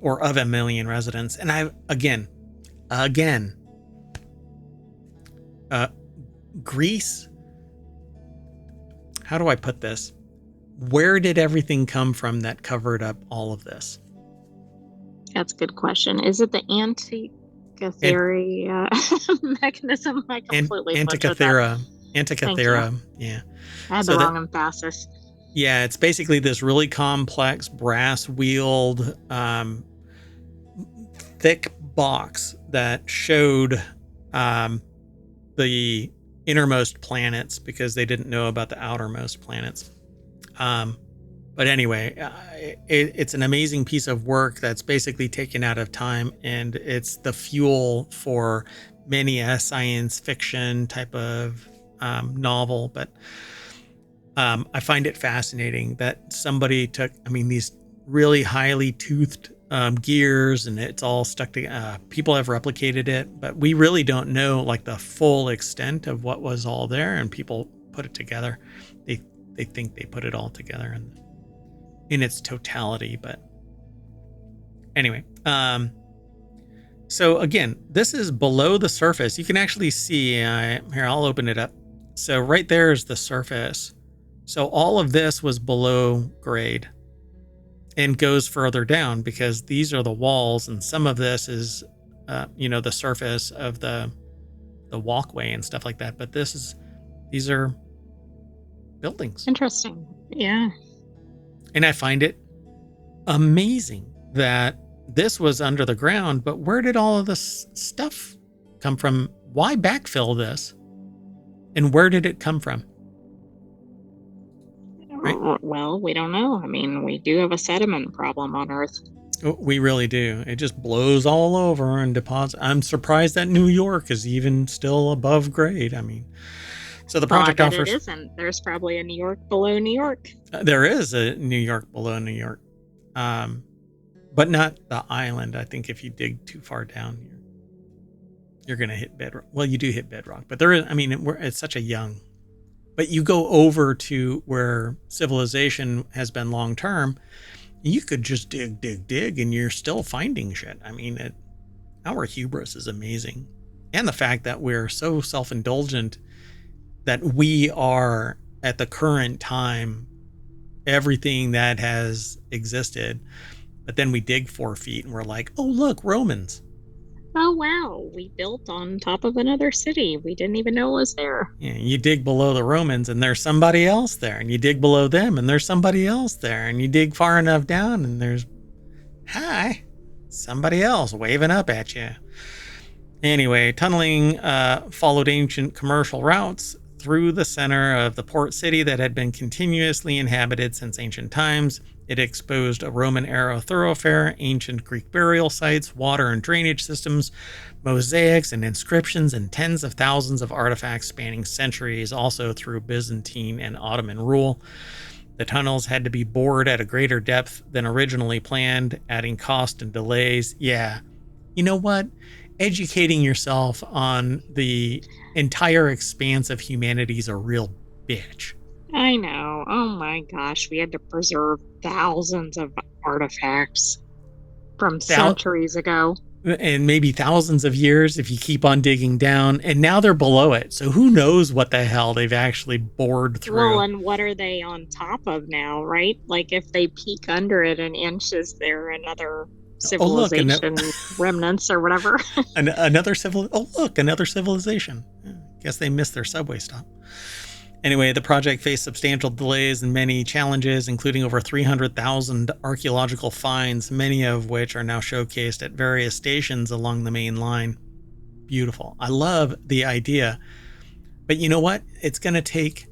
or of a million residents. And Greece, how do I put this? Where did everything come from that covered up all of this? That's a good question. Is it the Antikythera mechanism? I completely Antikythera. Yeah. I had the wrong emphasis. Yeah, it's basically this really complex brass-wheeled, thick box that showed the innermost planets because they didn't know about the outermost planets. But anyway, it's an amazing piece of work that's basically taken out of time, and it's the fuel for many a science fiction type of novel. But I find it fascinating that somebody took, these really highly toothed gears, and it's all stuck together. People have replicated it, but we really don't know like the full extent of what was all there, and people put it together. They think they put it all together in its totality. But anyway, so again, this is below the surface. You can actually see, here, I'll open it up. So right there is the surface. So all of this was below grade and goes further down because these are the walls, and some of this is, the surface of the walkway and stuff like that. But these are buildings. Interesting. Yeah. And I find it amazing that this was under the ground, but where did all of this stuff come from? Why backfill this? And where did it come from? Right? Well, we don't know. We do have a sediment problem on Earth. We really do. It just blows all over and deposits. I'm surprised that New York is even still above grade. So the project offers. It isn't. There's probably a New York below New York. There is a New York below New York, but not the island. I think if you dig too far down, you're going to hit bedrock. Well, you do hit bedrock, but there is. It's such a young. But you go over to where civilization has been long term, you could just dig, and you're still finding shit. Our hubris is amazing, and the fact that we're so self-indulgent. That we are at the current time everything that has existed, but then we dig 4 feet and we're like, oh look, Romans. Oh wow, we built on top of another city we didn't even know was there. Yeah, you dig below the Romans and there's somebody else there, and you dig below them and there's somebody else there, and you dig far enough down and there's somebody else waving up at you. Anyway, tunneling followed ancient commercial routes through the center of the port city that had been continuously inhabited since ancient times. It exposed a Roman-era thoroughfare, ancient Greek burial sites, water and drainage systems, mosaics and inscriptions, and tens of thousands of artifacts spanning centuries, also through Byzantine and Ottoman rule. The tunnels had to be bored at a greater depth than originally planned, adding cost and delays. Yeah, you know what? Educating yourself on the entire expanse of humanity is a real bitch. I know. Oh my gosh. We had to preserve thousands of artifacts from centuries ago. And maybe thousands of years if you keep on digging down. And now they're below it. So who knows what the hell they've actually bored through. Well, and what are they on top of now, right? Like if they peek under it an inch, is there another civilization remnants or whatever? another civilization. Guess they missed their subway stop. Anyway, the project faced substantial delays and many challenges, including over 300,000 archaeological finds, many of which are now showcased at various stations along the main line. Beautiful. I love the idea. But you know what? It's going to take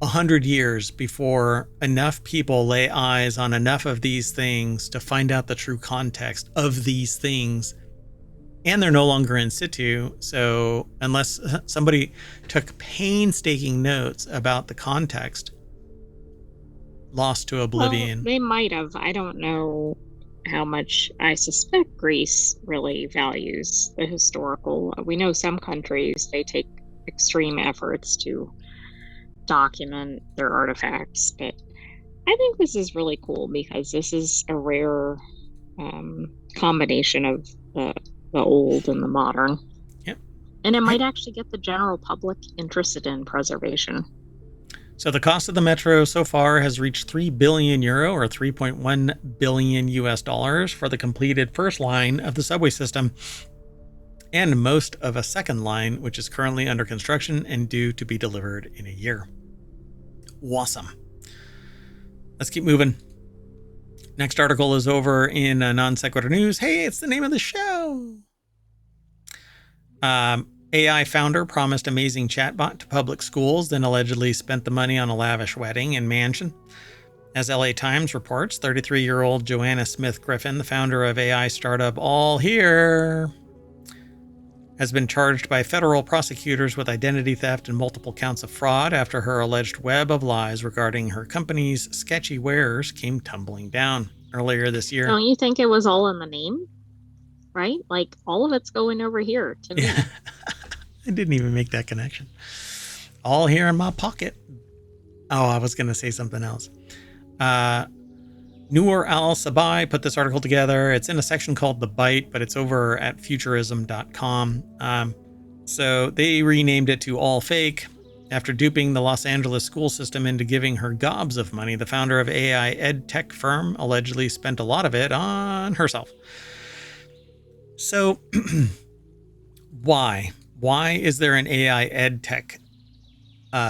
100 years before enough people lay eyes on enough of these things to find out the true context of these things. And they're no longer in situ. So unless somebody took painstaking notes about the context, lost to oblivion. Well, they might have. I don't know how much. I suspect Greece really values the historical. We know some countries, they take extreme efforts to document their artifacts, but I think this is really cool because this is a rare combination of the old and the modern. Yep. And it might actually get the general public interested in preservation. So the cost of the metro so far has reached €3 billion or 3.1 billion US dollars for the completed first line of the subway system and most of a second line, which is currently under construction and due to be delivered in a year. Awesome. Let's keep moving. Next article is over in Non Sequitur News. Hey, it's the name of the show. AI founder promised amazing chatbot to public schools, then allegedly spent the money on a lavish wedding and mansion. As LA Times reports, 33-year-old Joanna Smith Griffin, the founder of AI startup All Here, has been charged by federal prosecutors with identity theft and multiple counts of fraud after her alleged web of lies regarding her company's sketchy wares came tumbling down earlier this year. Don't you think it was all in the name? Right? Like, all of it's going over here to me. Yeah. I didn't even make that connection. All here in my pocket. Oh, I was going to say something else. Noor Al-Sabai put this article together. It's in a section called The Bite, but it's over at futurism.com. So they renamed it to All Fake. After duping the Los Angeles school system into giving her gobs of money, the founder of AI ed tech firm allegedly spent a lot of it on herself. So why? Why is there an AI ed tech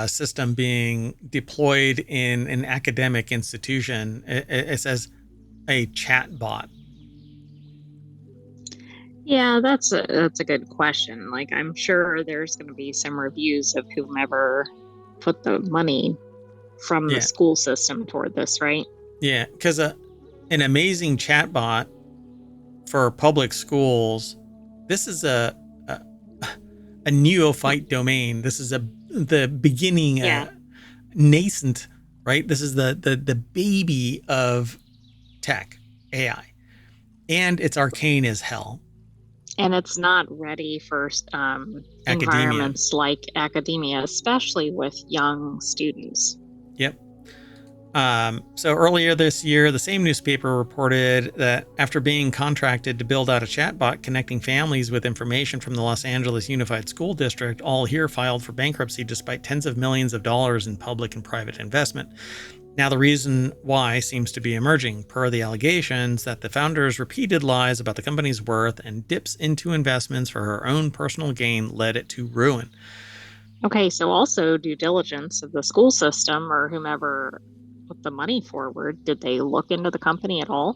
system being deployed in an academic institution? It says a chatbot. Yeah, that's a good question. Like, I'm sure there's going to be some reviews of whomever put the money from the school system toward this, right? Yeah, because an amazing chatbot for public schools, this is a neophyte domain. This is the beginning, nascent, right? This is the baby of tech, AI, and it's arcane as hell. And it's not ready for environments like academia, especially with young students. Yep. So earlier this year, the same newspaper reported that after being contracted to build out a chatbot connecting families with information from the Los Angeles Unified School District, All Here filed for bankruptcy despite tens of millions of dollars in public and private investment. Now the reason why seems to be emerging, per the allegations that the founder's repeated lies about the company's worth and dips into investments for her own personal gain led it to ruin. Okay, so also due diligence of the school system or whomever put the money forward. Did they look into the company at all?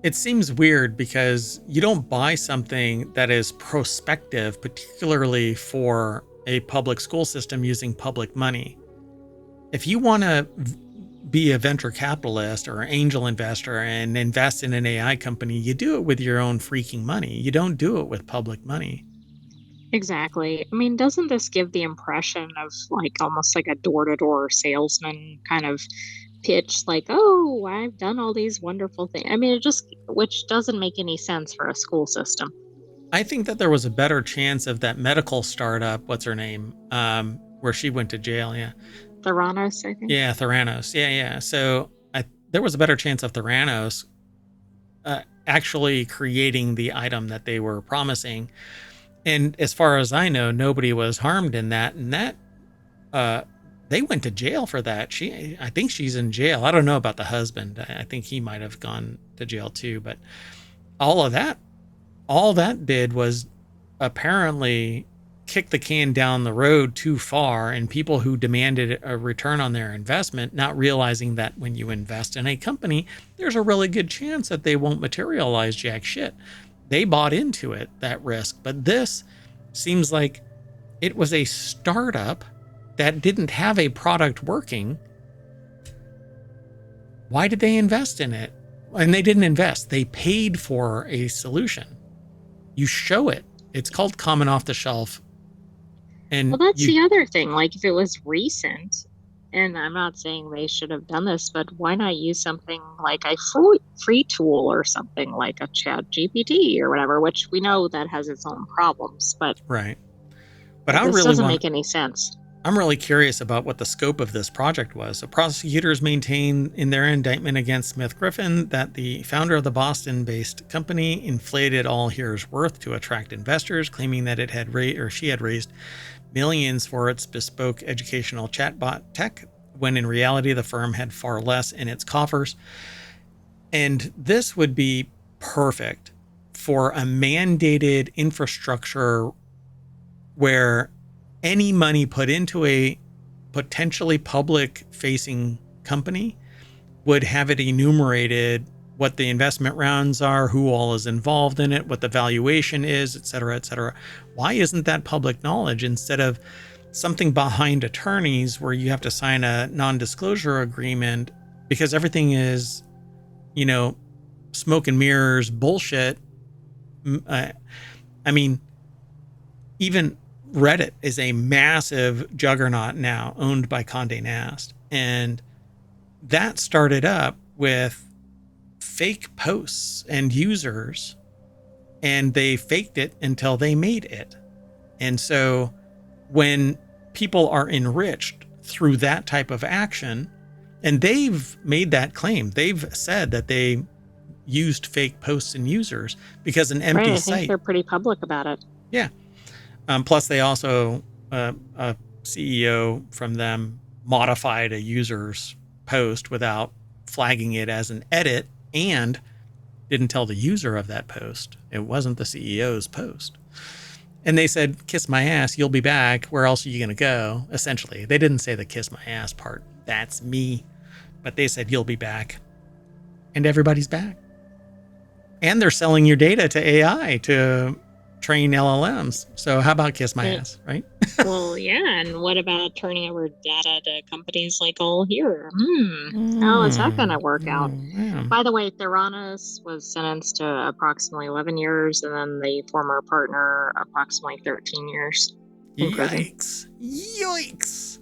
It seems weird because you don't buy something that is prospective, particularly for a public school system using public money. If you want to be a venture capitalist or angel investor and invest in an AI company, you do it with your own freaking money. You don't do it with public money. Exactly. I mean, doesn't this give the impression of like almost like a door-to-door salesman kind of pitch, like, oh, I've done all these wonderful things. I mean, which doesn't make any sense for a school system. I think that there was a better chance of that medical startup, what's her name, where she went to jail, yeah. Theranos, I think. Yeah, Theranos. Yeah. So there was a better chance of Theranos actually creating the item that they were promising. And as far as I know, nobody was harmed in that. And that they went to jail for that. I think she's in jail. I don't know about the husband. I think he might have gone to jail too. But all that did was apparently kick the can down the road too far, and people who demanded a return on their investment, not realizing that when you invest in a company, there's a really good chance that they won't materialize jack shit. They bought into it, that risk. But this seems like it was a startup that didn't have a product working, why did they invest in it? And they didn't invest. They paid for a solution. You show it. It's called common off the shelf. And well, that's the other thing. Like if it was recent, and I'm not saying they should have done this, but why not use something like a free tool or something like a Chat GPT or whatever, which we know that has its own problems, but right. But this doesn't make any sense. I'm really curious about what the scope of this project was. So prosecutors maintain in their indictment against Smith Griffin that the founder of the Boston-based company inflated All Here's worth to attract investors, claiming that she had raised millions for its bespoke educational chatbot tech, when in reality the firm had far less in its coffers. And this would be perfect for a mandated infrastructure where any money put into a potentially public-facing company would have it enumerated what the investment rounds are, who all is involved in it, what the valuation is, et cetera, et cetera. Why isn't that public knowledge instead of something behind attorneys where you have to sign a non-disclosure agreement because everything is, smoke and mirrors bullshit? I mean, even Reddit is a massive juggernaut now owned by Condé Nast. And that started up with fake posts and users, and they faked it until they made it. And so when people are enriched through that type of action, and they've made that claim, they've said that they used fake posts and users because an empty site. I think they're pretty public about it. Yeah. Plus, they also, a CEO from them modified a user's post without flagging it as an edit and didn't tell the user of that post. It wasn't the CEO's post. And they said, kiss my ass, you'll be back. Where else are you going to go? Essentially, they didn't say the kiss my ass part. That's me. But they said, you'll be back. And everybody's back. And they're selling your data to AI to train LLMs. So how about kiss my ass, right? Well, yeah. And what about turning over data to companies like All Here? How is that going to work out? Yeah. By the way, Theranos was sentenced to approximately 11 years, and then the former partner approximately 13 years. Yikes. Yikes.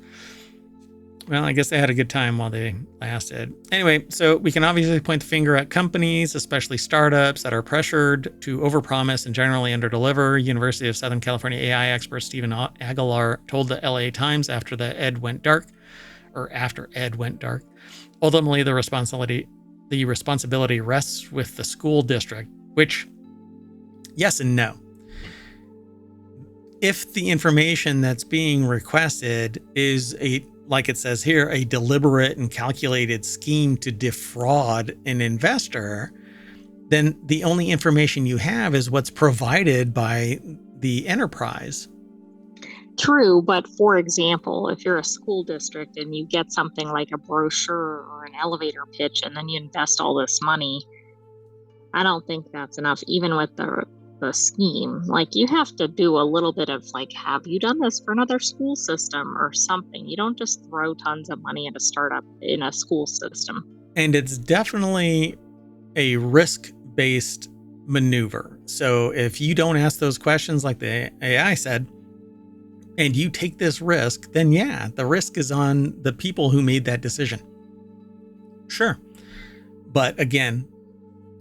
Well, I guess they had a good time while they lasted. Anyway, so we can obviously point the finger at companies, especially startups, that are pressured to overpromise and generally underdeliver. University of Southern California AI expert Stephen Aguilar told the LA Times after Ed went dark. Ultimately, the responsibility rests with the school district, which, yes and no. If the information that's being requested is like it says here, a deliberate and calculated scheme to defraud an investor, then the only information you have is what's provided by the enterprise. True, but for example, if you're a school district and you get something like a brochure or an elevator pitch and then you invest all this money, I don't think that's enough, even with the scheme. Like, you have to do a little bit of like, have you done this for another school system or something? You don't just throw tons of money at a startup in a school system. And it's definitely a risk-based maneuver. So if you don't ask those questions like the AI said, and you take this risk, then yeah, the risk is on the people who made that decision. Sure. But again,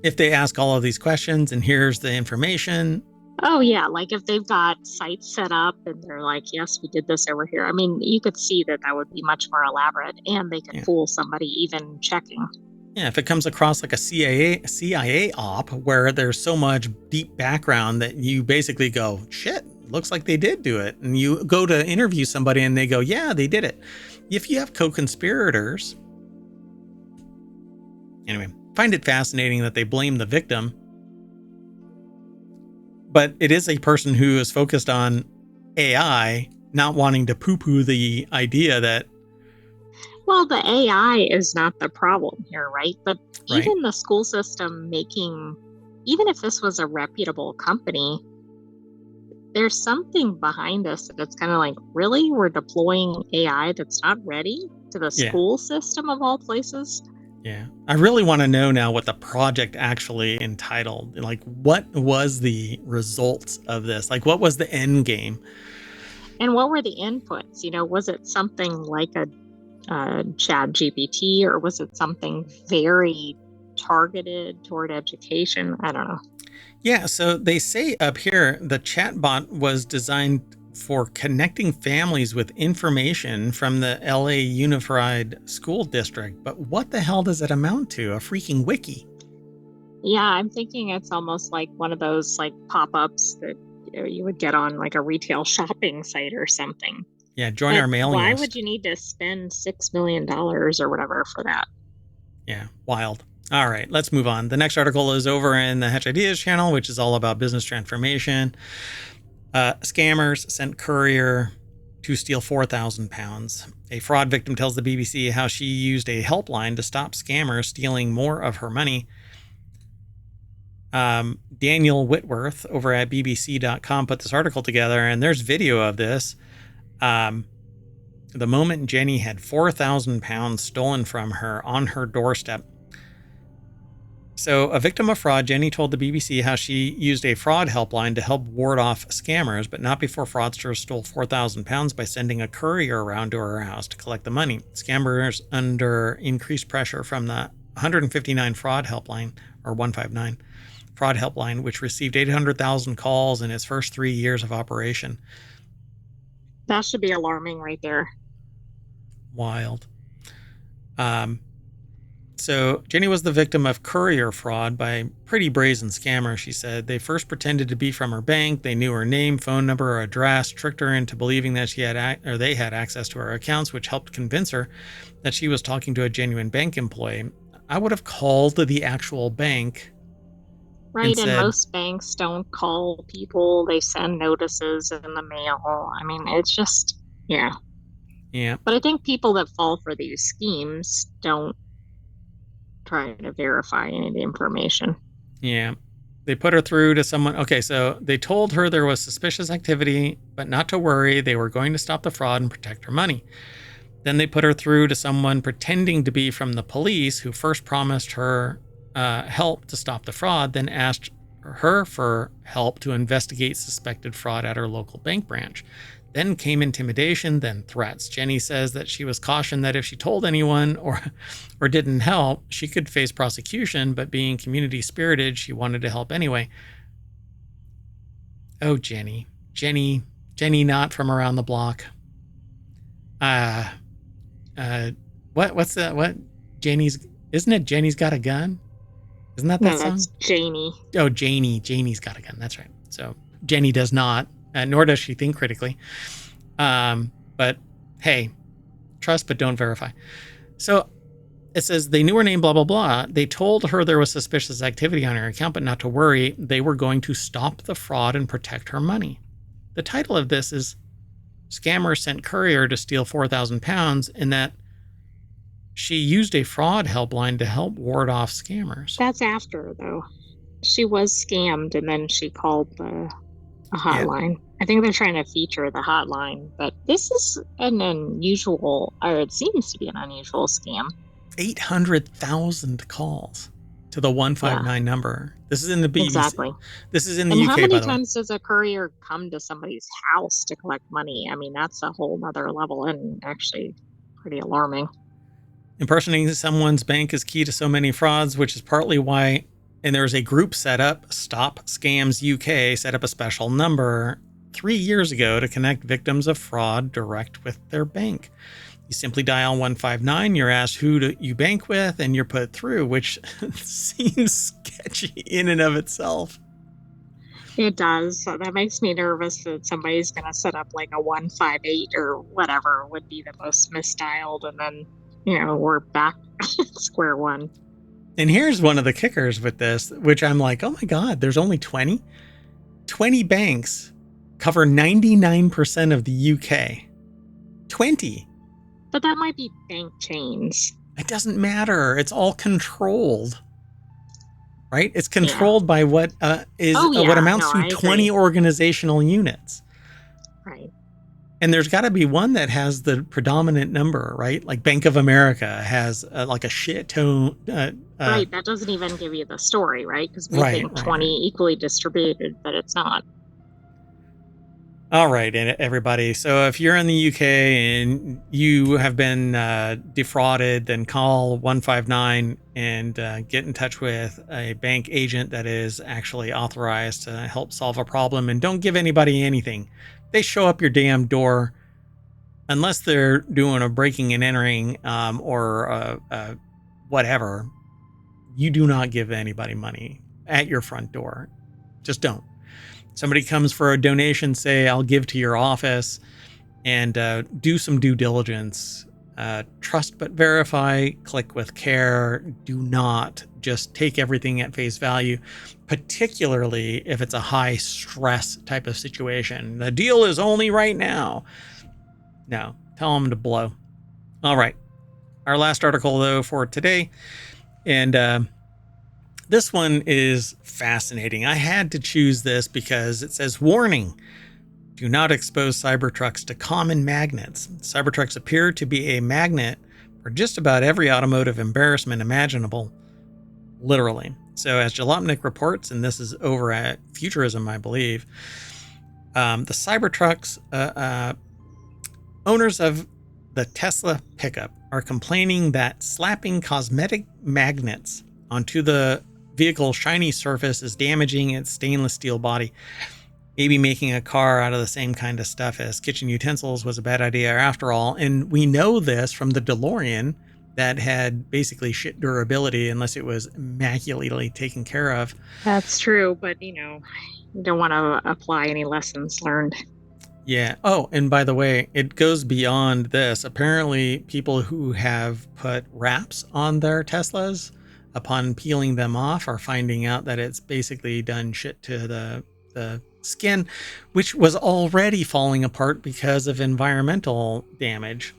if they ask all of these questions and here's the information. Oh, yeah. Like if they've got sites set up and they're like, yes, we did this over here. I mean, you could see that would be much more elaborate and they could fool somebody even checking. Yeah, if it comes across like a CIA op where there's so much deep background that you basically go, shit, looks like they did do it. And you go to interview somebody and they go, yeah, they did it. If you have co-conspirators. Anyway. Find it fascinating that they blame the victim, but it is a person who is focused on AI, not wanting to poo-poo the idea that. Well, the AI is not the problem here, right? But even the school system even if this was a reputable company, there's something behind this that's kind of like, really? We're deploying AI that's not ready to the Yeah. school system of all places? Yeah. I really want to know now what the project actually entitled. Like, what was the results of this? Like, what was the end game? And what were the inputs? Was it something like a Chat GPT, or was it something very targeted toward education? I don't know. Yeah, so they say up here the chatbot was designed for connecting families with information from the LA Unified School District. But what the hell does it amount to? A freaking wiki. Yeah, I'm thinking it's almost like one of those like pop-ups that you would get on like a retail shopping site or something. Yeah, join But our mailing why list. would you need to spend $6 million or whatever for that? Yeah, wild. All right, let's move on. The next article is over in the Hatch Ideas channel, which is all about business transformation. Scammers sent courier to steal 4,000 pounds. A fraud victim tells the BBC how she used a helpline to stop scammers stealing more of her money. Daniel Whitworth over at bbc.com put this article together, and there's video of this. The moment Jenny had 4,000 pounds stolen from her on her doorstep. So, a victim of fraud, Jenny told the BBC how she used a fraud helpline to help ward off scammers, but not before fraudsters stole 4,000 pounds by sending a courier around to her house to collect the money. Scammers under increased pressure from the 159 fraud helpline, or 159 fraud helpline, which received 800,000 calls in its first 3 years of operation. That should be alarming right there. Wild. So Jenny was the victim of courier fraud by a pretty brazen scammer, she said. They first pretended to be from her bank. They knew her name, phone number, or address, tricked her into believing that they had access to her accounts, which helped convince her that she was talking to a genuine bank employee. I would have called the actual bank. Right, and most banks don't call people. They send notices in the mail. I mean, it's just, yeah. Yeah. But I think people that fall for these schemes don't try to verify any of the information. Yeah. They put her through to someone. Okay, so they told her there was suspicious activity, but not to worry. They were going to stop the fraud and protect her money. Then they put her through to someone pretending to be from the police who first promised her help to stop the fraud, then asked her for help to investigate suspected fraud at her local bank branch. Then came intimidation, then threats. Jenny says that she was cautioned that if she told anyone or didn't help, she could face prosecution, but being community spirited, she wanted to help anyway. Oh, Jenny not from around the block. What's that? What? Isn't it Jenny's Got a Gun? Isn't that song? That's Janie. Oh, Janie's got a gun. That's right. So Jenny does not, nor does she think critically. But hey, trust but don't verify. So it says they knew her name, blah, blah, blah. They told her there was suspicious activity on her account, but not to worry. They were going to stop the fraud and protect her money. The title of this is Scammer Sent Courier to Steal 4,000 Pounds, and that she used a fraud helpline to help ward off scammers. That's after, though. She was scammed, and then she called a hotline. Yeah. I think they're trying to feature the hotline, but this is an unusual, or it seems to be an unusual scam. 800,000 calls to the 159 number. This is in the BBC. Exactly. This is in the UK, and how many by the way. times does a courier come to somebody's house to collect money? I mean, that's a whole nother level and actually pretty alarming. Impersonating someone's bank is key to so many frauds, which is partly why, and there's a group set up, Stop Scams UK, set up a special number 3 years ago to connect victims of fraud direct with their bank. You simply dial 159, you're asked who you bank with, and you're put through, which seems sketchy in and of itself. It does. So that makes me nervous that somebody's going to set up like a 158 or whatever would be the most misdialed, and then we're back at square one. And here's one of the kickers with this, which I'm like, oh my God, there's only 20? 20 banks cover 99% of the UK. 20. But that might be bank chains. It doesn't matter. It's all controlled. right? It's controlled by what what amounts to 20 organizational units. Right. And there's got to be one that has the predominant number, right? Like Bank of America has like a shit ton. Right. That doesn't even give you the story, right? Because we think 20 equally distributed, but it's not. All right, everybody. So if you're in the UK and you have been defrauded, then call 159 and get in touch with a bank agent that is actually authorized to help solve a problem. And don't give anybody anything. They show up your damn door, unless they're doing a breaking and entering or whatever. You do not give anybody money at your front door. Just don't. Somebody comes for a donation, say, I'll give to your office, and do some due diligence. Trust but verify, click with care. Do not just take everything at face value, particularly if it's a high stress type of situation. The deal is only right now. No, tell them to blow. All right. Our last article, though, for today, and this one is fascinating. I had to choose this because it says, warning, do not expose Cybertrucks to common magnets. Cybertrucks appear to be a magnet for just about every automotive embarrassment imaginable, literally. So as Jalopnik reports, and this is over at Futurism, I believe, the Cybertrucks owners of the Tesla pickup are complaining that slapping cosmetic magnets onto the vehicle's shiny surface is damaging its stainless steel body. Maybe making a car out of the same kind of stuff as kitchen utensils was a bad idea after all. And we know this from the DeLorean that had basically shit durability unless it was immaculately taken care of. That's true, but you don't want to apply any lessons learned. Yeah. Oh, and by the way, it goes beyond this. Apparently, people who have put wraps on their Teslas, upon peeling them off, are finding out that it's basically done shit to the skin, which was already falling apart because of environmental damage.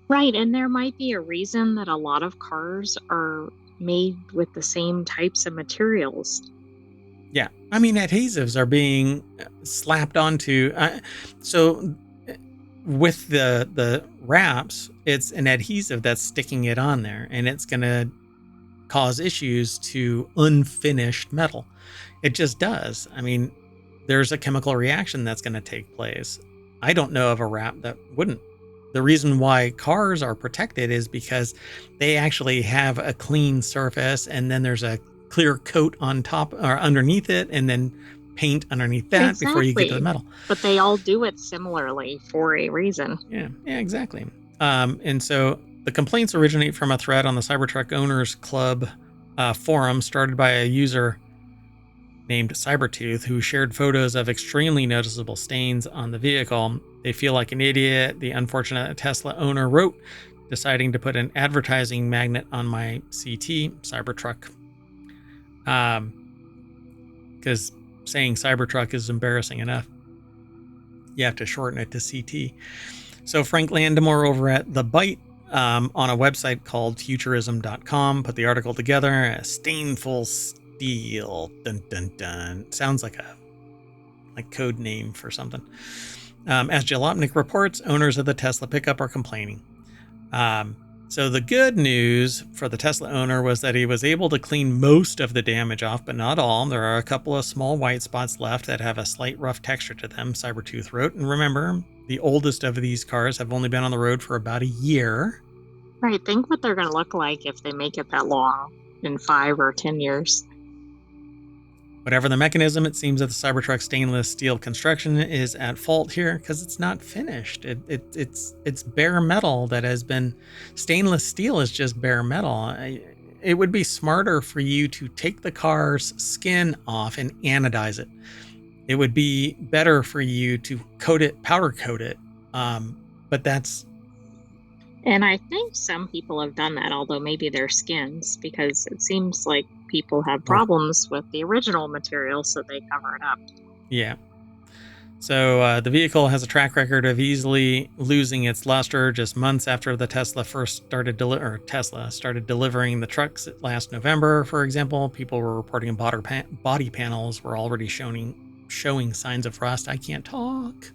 Right, and there might be a reason that a lot of cars are made with the same types of materials. Yeah, I mean, adhesives are being slapped onto. So with the wraps, it's an adhesive that's sticking it on there, and it's going to cause issues to unfinished metal. It just does. I mean, there's a chemical reaction that's going to take place. I don't know of a wrap that wouldn't. The reason why cars are protected is because they actually have a clean surface, and then there's a clear coat on top or underneath it, and then paint underneath that before you get to the metal. But they all do it similarly for a reason. Yeah, exactly. And so the complaints originate from a thread on the Cybertruck Owners Club forum started by a user named Cybertooth, who shared photos of extremely noticeable stains on the vehicle. They feel like an idiot, the unfortunate Tesla owner wrote, deciding to put an advertising magnet on my CT, Cybertruck. Because saying Cybertruck is embarrassing enough. You have to shorten it to CT. So Frank Landemore over at The Byte, on a website called futurism.com, put the article together. A stainful steel. Dun, dun, dun. Sounds like a code name for something. As Jalopnik reports, owners of the Tesla pickup are complaining. So the good news for the Tesla owner was that he was able to clean most of the damage off, but not all. There are a couple of small white spots left that have a slight rough texture to them, Cybertooth wrote. And remember, the oldest of these cars have only been on the road for about a year. Right. Think what they're going to look like if they make it that long in 5 or 10 years. Whatever the mechanism, it seems that the Cybertruck stainless steel construction is at fault here because it's not finished. It's bare metal that has been... Stainless steel is just bare metal. It would be smarter for you to take the car's skin off and anodize it. It would be better for you to coat it, powder coat it. But that's... And I think some people have done that, although maybe their skins, because it seems like people have problems with the original material, so they cover it up. Yeah. So the vehicle has a track record of easily losing its luster just months after the Tesla Tesla started delivering the trucks last November. For example, people were reporting body panels were already showing signs of rust. I can't talk.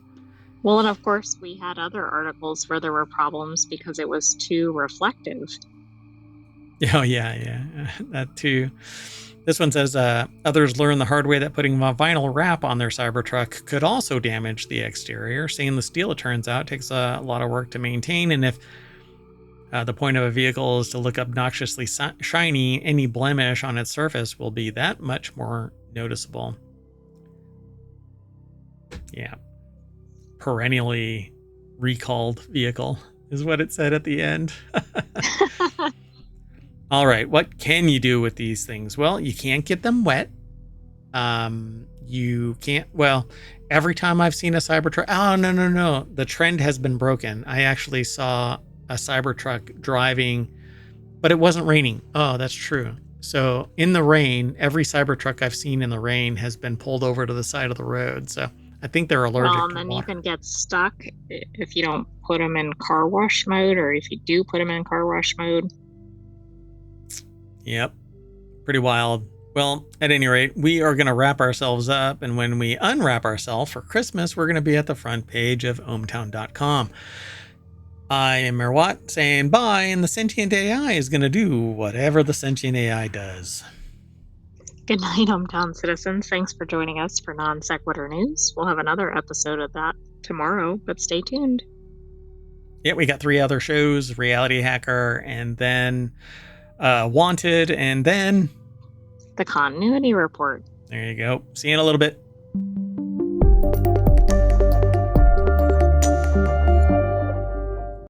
Well, and of course, we had other articles where there were problems because it was too reflective. Oh, yeah, that too. This one says others learned the hard way that putting a vinyl wrap on their Cybertruck could also damage the exterior. Stainless steel, it turns out, takes a lot of work to maintain, and if the point of a vehicle is to look obnoxiously shiny, any blemish on its surface will be that much more noticeable. Yeah. Perennially recalled vehicle is what it said at the end. All right, what can you do with these things? Well, you can't get them wet. You can't, well, every time I've seen a Cybertruck, oh, no. The trend has been broken. I actually saw a Cybertruck driving, but it wasn't raining. Oh, that's true. So in the rain, every Cybertruck I've seen in the rain has been pulled over to the side of the road. So I think they're allergic to water. And then you can get stuck if you don't put them in car wash mode, or if you do put them in car wash mode. Yep. Pretty wild. Well, at any rate, we are going to wrap ourselves up. And when we unwrap ourselves for Christmas, we're going to be at the front page of ohmTown.com. I am Mayor Watt saying bye, and the sentient AI is going to do whatever the sentient AI does. Good night, ohmTown citizens. Thanks for joining us for Non Sequitur News. We'll have another episode of that tomorrow, but stay tuned. Yeah, we got 3 other shows, Reality Hacker, and then Wanted, and then the Continuity Report. There you go. See you in a little bit.